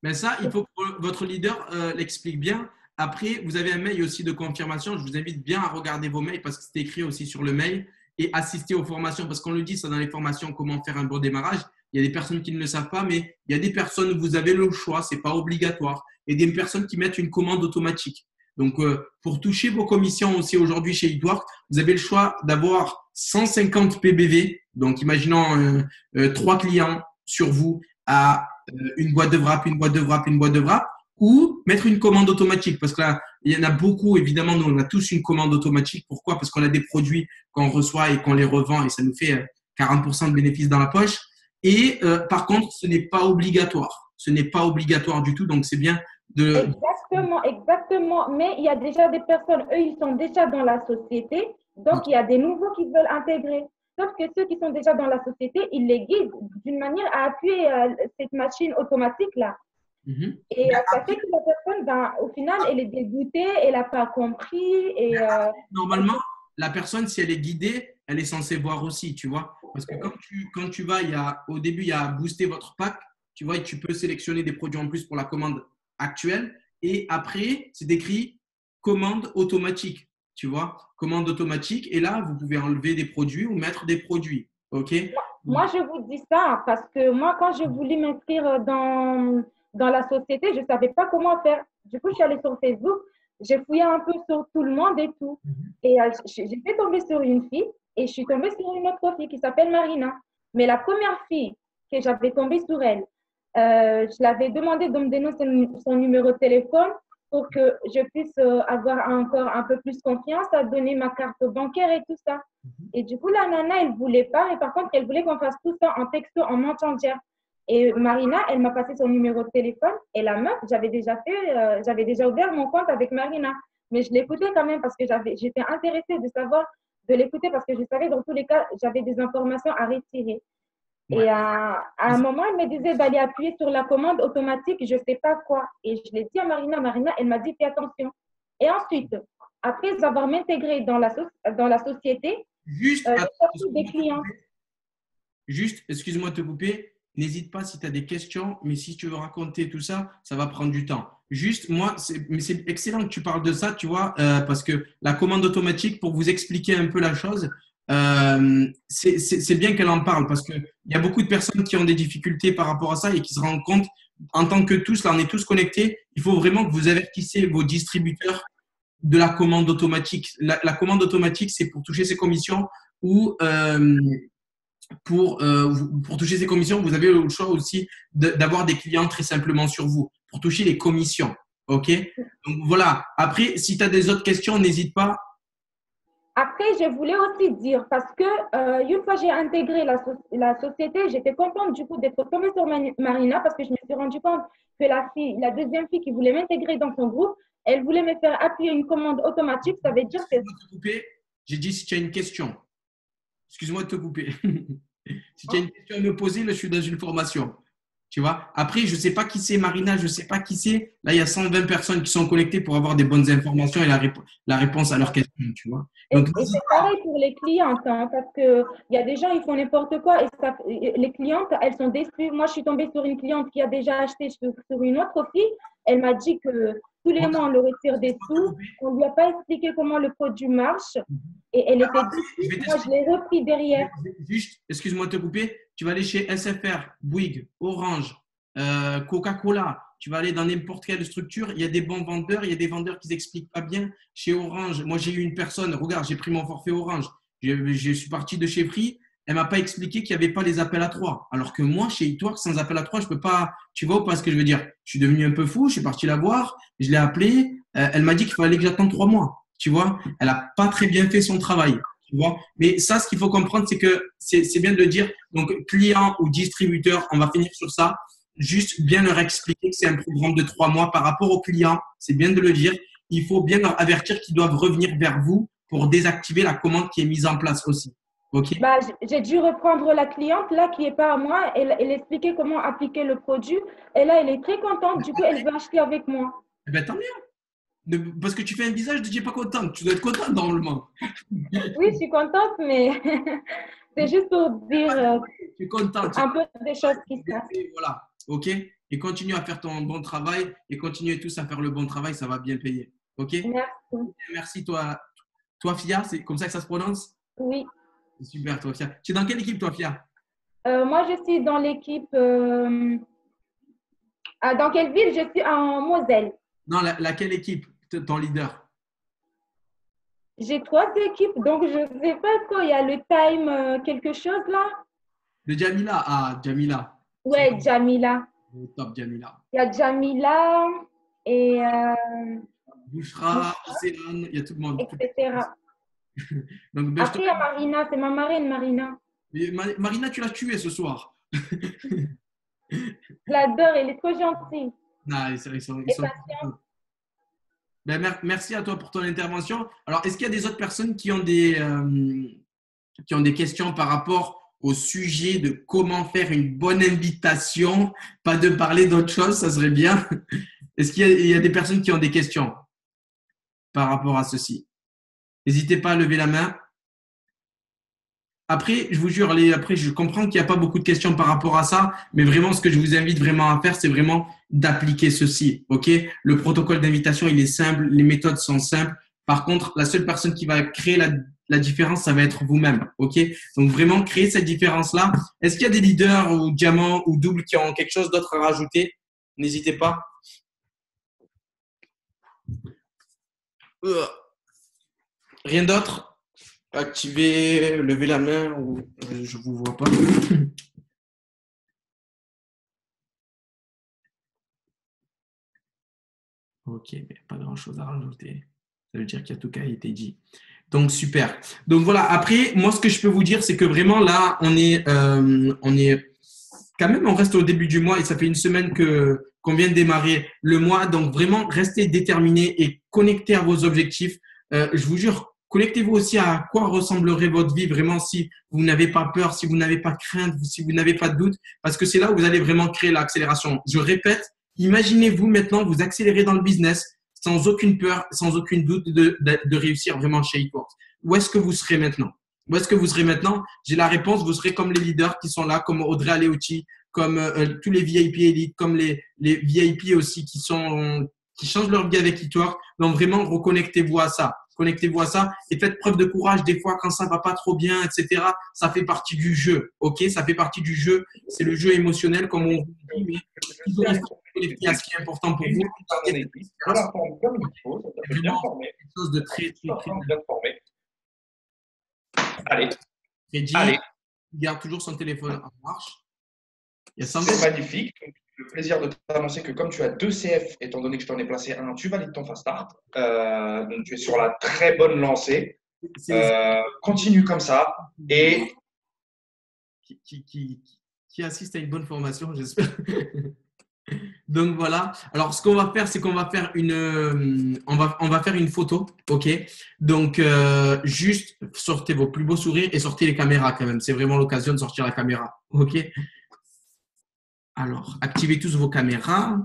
Mais ça, il faut que votre leader l'explique bien. Après, vous avez un mail aussi de confirmation. Je vous invite bien à regarder vos mails parce que c'est écrit aussi sur le mail et assister aux formations parce qu'on le dit ça dans les formations, comment faire un bon démarrage. Il y a des personnes qui ne le savent pas, mais il y a des personnes, vous avez le choix, ce n'est pas obligatoire. Et des personnes qui mettent une commande automatique. Donc, pour toucher vos commissions aussi aujourd'hui chez Hitwork, vous avez le choix d'avoir 150 PBV. Donc, imaginons 3 clients sur vous à une boîte de wrap, une boîte de wrap, une boîte de wrap, ou mettre une commande automatique. Parce que là, il y en a beaucoup, évidemment, nous, on a tous une commande automatique. Pourquoi? Parce qu'on a des produits qu'on reçoit et qu'on les revend et ça nous fait 40% de bénéfices dans la poche. Et par contre, ce n'est pas obligatoire. Ce n'est pas obligatoire du tout. Donc, c'est bien de… Exactement. Mais il y a déjà des personnes, eux, ils sont déjà dans la société. Donc, il y a des nouveaux qui veulent intégrer. Sauf que ceux qui sont déjà dans la société, ils les guident d'une manière à appuyer cette machine automatique-là. Et ça fait que la personne, au final, elle est dégoûtée, elle n'a pas compris. Et, normalement, la personne, si elle est guidée, elle est censée voir aussi, tu vois. Parce que quand tu vas, au début, il y a booster votre pack, tu vois, et tu peux sélectionner des produits en plus pour la commande actuelle. Et après, c'est écrit commande automatique, tu vois, commande automatique. Et là, vous pouvez enlever des produits ou mettre des produits, OK? Moi, je vous dis ça parce que moi, quand je voulais m'inscrire dans la société, je ne savais pas comment faire. Du coup, je suis allée sur Facebook, j'ai fouillé un peu sur tout le monde et tout. Et j'ai fait tomber sur une fille et je suis tombée sur une autre fille qui s'appelle Marina. Mais la première fille que j'avais tombée sur elle, je l'avais demandé de me donner son numéro de téléphone pour que je puisse avoir encore un peu plus confiance à donner ma carte bancaire et tout ça. Et du coup, la nana, elle ne voulait pas. Et par contre, elle voulait qu'on fasse tout ça en texto, en mentionnaire. Et Marina, elle m'a passé son numéro de téléphone. Et la meuf, j'avais déjà ouvert mon compte avec Marina. Mais je l'écoutais quand même parce que j'étais intéressée de l'écouter parce que je savais dans tous les cas, j'avais des informations à retirer. Et à un moment, elle me disait d'aller appuyer sur la commande automatique, je ne sais pas quoi. Et je l'ai dit à Marina. Marina, elle m'a dit, fais attention. Et ensuite, après avoir m'intégré dans la société, j'ai sorti des clients. Juste, excuse-moi de te couper. N'hésite pas si tu as des questions, mais si tu veux raconter tout ça, ça va prendre du temps. Juste, c'est excellent que tu parles de ça, tu vois, parce que la commande automatique, pour vous expliquer un peu la chose, c'est bien qu'elle en parle parce qu'il y a beaucoup de personnes qui ont des difficultés par rapport à ça et qui se rendent compte, en tant que tous, là, on est tous connectés, il faut vraiment que vous avertissez vos distributeurs de la commande automatique. La commande automatique, c'est pour toucher ses commissions ou pour toucher ces commissions, vous avez le choix aussi d'avoir des clients très simplement sur vous pour toucher les commissions. OK? Donc voilà. Après, si tu as des autres questions, n'hésite pas. Après, je voulais aussi dire, parce que une fois j'ai intégré la société, j'étais contente du coup d'être tombée sur Marina parce que je me suis rendu compte que la deuxième fille qui voulait m'intégrer dans son groupe, elle voulait me faire appuyer une commande automatique. Ça veut dire que… J'ai dit si tu as une question. Excuse-moi de te couper. Si tu as une question à me poser, là, je suis dans une formation. Tu vois? Après, je ne sais pas qui c'est Marina, je ne sais pas qui c'est. Là, il y a 120 personnes qui sont connectées pour avoir des bonnes informations et la réponse à leurs questions. Tu vois? Donc, et c'est pareil pour les clientes, hein, parce qu'il y a des gens, ils font n'importe quoi et les clientes, elles sont déçues. Moi, je suis tombée sur une cliente qui a déjà acheté sur une autre fille. Elle m'a dit que tous les mois, on le retire des sous. On ne lui a pas expliqué comment le produit marche. Et elle était déçue. Moi, je l'ai repris derrière. Juste, excuse-moi de te couper. Tu vas aller chez SFR, Bouygues, Orange, Coca-Cola. Tu vas aller dans n'importe quelle structure. Il y a des bons vendeurs. Il y a des vendeurs qui n'expliquent pas bien. Chez Orange, moi, j'ai eu une personne. Regarde, j'ai pris mon forfait Orange. Je suis parti de chez Free. Elle ne m'a pas expliqué qu'il n'y avait pas les appels à 3. Alors que moi, chez Hitwork, sans appel à 3, je ne peux pas… Tu vois ou pas ce que je veux dire? Je suis devenu un peu fou. Je suis parti la voir. Je l'ai appelée. Elle m'a dit qu'il fallait que j'attende 3 mois. Tu vois? Elle n'a pas très bien fait son travail. Tu vois? Mais ça, ce qu'il faut comprendre, c'est que c'est bien de le dire. Donc, client ou distributeur, on va finir sur ça. Juste bien leur expliquer que c'est un programme de 3 mois par rapport aux clients. C'est bien de le dire. Il faut bien leur avertir qu'ils doivent revenir vers vous pour désactiver la commande qui est mise en place aussi. Okay. Bah, j'ai dû reprendre la cliente là qui n'est pas à moi. Elle expliquait comment appliquer le produit. Et là, elle est très contente. Du coup, elle veut acheter avec moi. Eh bien, tant mieux. Parce que tu fais un visage de tu n'es pas contente. Tu dois être contente normalement. Oui, je suis contente, mais c'est juste pour dire Tu es contente. un peu des choses qui se passent. Et voilà. OK? Et continue à faire ton bon travail et continuez tous à faire le bon travail. Ça va bien payer. OK? Merci. Merci, toi. Toi, Fia, c'est comme ça que ça se prononce? Oui. C'est super, toi, Fia. Tu es dans quelle équipe, toi, Fia? Moi, je suis dans l'équipe. Dans quelle ville? Je suis en Moselle. Non, laquelle équipe, ton leader? J'ai 3 équipes, donc je ne sais pas quoi. Il y a le time quelque chose là. De Jamila. Ah, Jamila. Ouais, Jamila. Top, Jamila. Il y a Jamila et Bouchra, Océane, il y a tout le monde. etc. Donc, ben, Après, il y a Marina, c'est ma marraine, Marina. Marina, tu l'as tuée ce soir. Je l'adore, elle est trop gentille. Non, ils sont ben, merci à toi pour ton intervention. Alors, est-ce qu'il y a des autres personnes qui ont des questions par rapport au sujet de comment faire une bonne invitation, pas de parler d'autre chose, ça serait bien. Est-ce qu'il y a des personnes qui ont des questions par rapport à ceci? N'hésitez pas à lever la main. Après, je vous jure, après, je comprends qu'il n'y a pas beaucoup de questions par rapport à ça, mais vraiment, ce que je vous invite vraiment à faire, c'est vraiment d'appliquer ceci. OK? Le protocole d'invitation, il est simple, les méthodes sont simples. Par contre, la seule personne qui va créer la différence, ça va être vous-même. OK? Donc, vraiment, créer cette différence-là. Est-ce qu'il y a des leaders ou diamants ou doubles qui ont quelque chose d'autre à rajouter? N'hésitez pas. Rien d'autre? Activez, levez la main ou je vous vois pas. Ok, mais pas grand chose à rajouter. Ça veut dire qu'il y a tout qui a été dit. Donc super. Donc voilà. Après, moi, ce que je peux vous dire, c'est que vraiment là, on est quand même, on reste au début du mois et ça fait une semaine qu'on vient de démarrer le mois. Donc vraiment, restez déterminés et connectés à vos objectifs. Je vous jure. Connectez-vous aussi à quoi ressemblerait votre vie vraiment si vous n'avez pas peur, si vous n'avez pas de crainte, si vous n'avez pas de doute, parce que c'est là où vous allez vraiment créer l'accélération. Je répète, imaginez-vous maintenant vous accélérez dans le business sans aucune peur, sans aucune doute de réussir vraiment chez It Works. Où est-ce que vous serez maintenant? Où est-ce que vous serez maintenant? J'ai la réponse, vous serez comme les leaders qui sont là, comme Audrey Aleotti, comme tous les VIP élites, comme les VIP aussi qui changent leur vie avec It Works. Donc vraiment, reconnectez-vous à ça. Connectez-vous à ça et faites preuve de courage des fois quand ça va pas trop bien, etc. Ça fait partie du jeu, ok? Ça fait partie du jeu. C'est le jeu émotionnel, comme on vous dit, mais toujours rester connecté à ce qui est important pour vous. C'est vraiment quelque chose de très. Allez. Freddy, Allez. il garde toujours son téléphone en marche. C'est magnifique. Le plaisir de t'annoncer que comme tu as 2 CF, étant donné que je t'en ai placé un, tu valides ton fast start. Donc tu es sur la très bonne lancée. Continue comme ça. Et qui assiste à une bonne formation, j'espère. Donc voilà. Alors ce qu'on va faire, c'est qu'on va faire on va faire une photo, ok? Donc juste sortez vos plus beaux sourires et sortez les caméras quand même. C'est vraiment l'occasion de sortir la caméra, ok? Alors, activez tous vos caméras.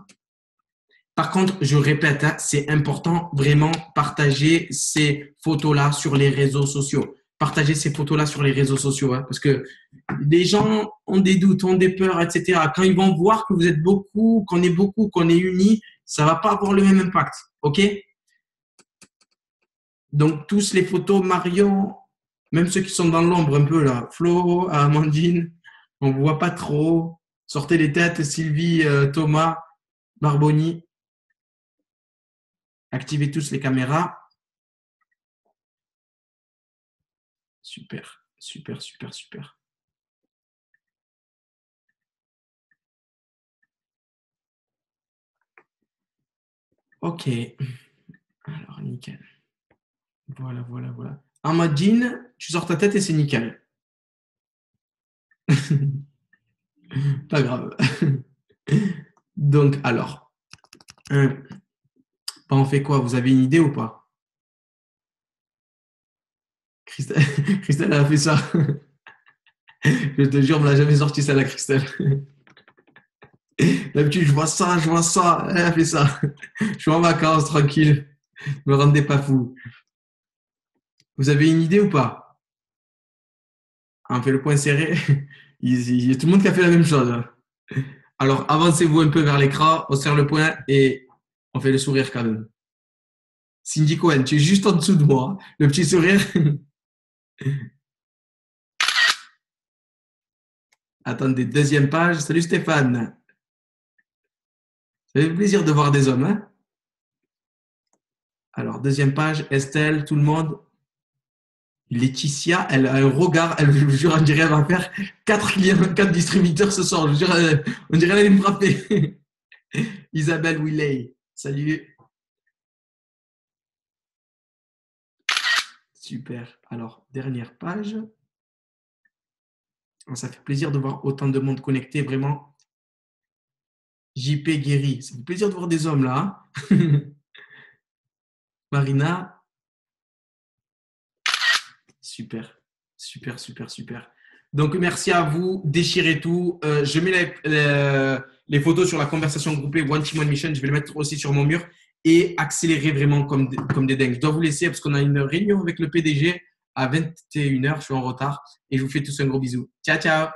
Par contre, je répète, hein, c'est important vraiment partager ces photos-là sur les réseaux sociaux. Partagez ces photos-là sur les réseaux sociaux, hein, parce que les gens ont des doutes, ont des peurs, etc. Quand ils vont voir que vous êtes beaucoup, qu'on est unis, ça va pas avoir le même impact, ok? Donc tous les photos, Marion, même ceux qui sont dans l'ombre un peu là, Flo, Amandine, on ne voit pas trop. Sortez les têtes, Sylvie, Thomas, Barboni. Activez tous les caméras. Super, super, super, super. Ok. Alors, nickel. Voilà, voilà, voilà. Amandine, tu sors ta tête et c'est nickel. Pas grave. Donc, alors, on fait quoi? Vous avez une idée ou pas? Christelle a fait ça. Je te jure, on ne l'a jamais sorti ça, la Christelle. D'habitude, je vois ça, elle a fait ça. Je suis en vacances, tranquille. Me rendez pas fou. Vous avez une idée ou pas? On fait le point serré. Il y a tout le monde qui a fait la même chose. Alors, avancez-vous un peu vers l'écran, on serre le poing et on fait le sourire quand même. Cindy Cohen, tu es juste en dessous de moi. Le petit sourire. Attendez, deuxième page. Salut Stéphane. Ça fait plaisir de voir des hommes. Hein? Alors, deuxième page. Estelle, tout le monde. Laetitia, elle a un regard. Elle, je vous jure, on dirait qu'elle va faire 4 distributeurs ce soir. Je vous jure, on dirait qu'elle allait me frapper. Isabelle Willey. Salut. Super. Alors, dernière page. Ça fait plaisir de voir autant de monde connecté, vraiment. JP Guéry. Ça fait plaisir de voir des hommes là. Hein. Marina. Super. Super, super, super. Donc, merci à vous. Déchirez tout. Je mets les photos sur la conversation groupée One Team One Mission. Je vais les mettre aussi sur mon mur et accélérer vraiment comme des dingues. Je dois vous laisser parce qu'on a une réunion avec le PDG à 21h. Je suis en retard et je vous fais tous un gros bisou. Ciao, ciao.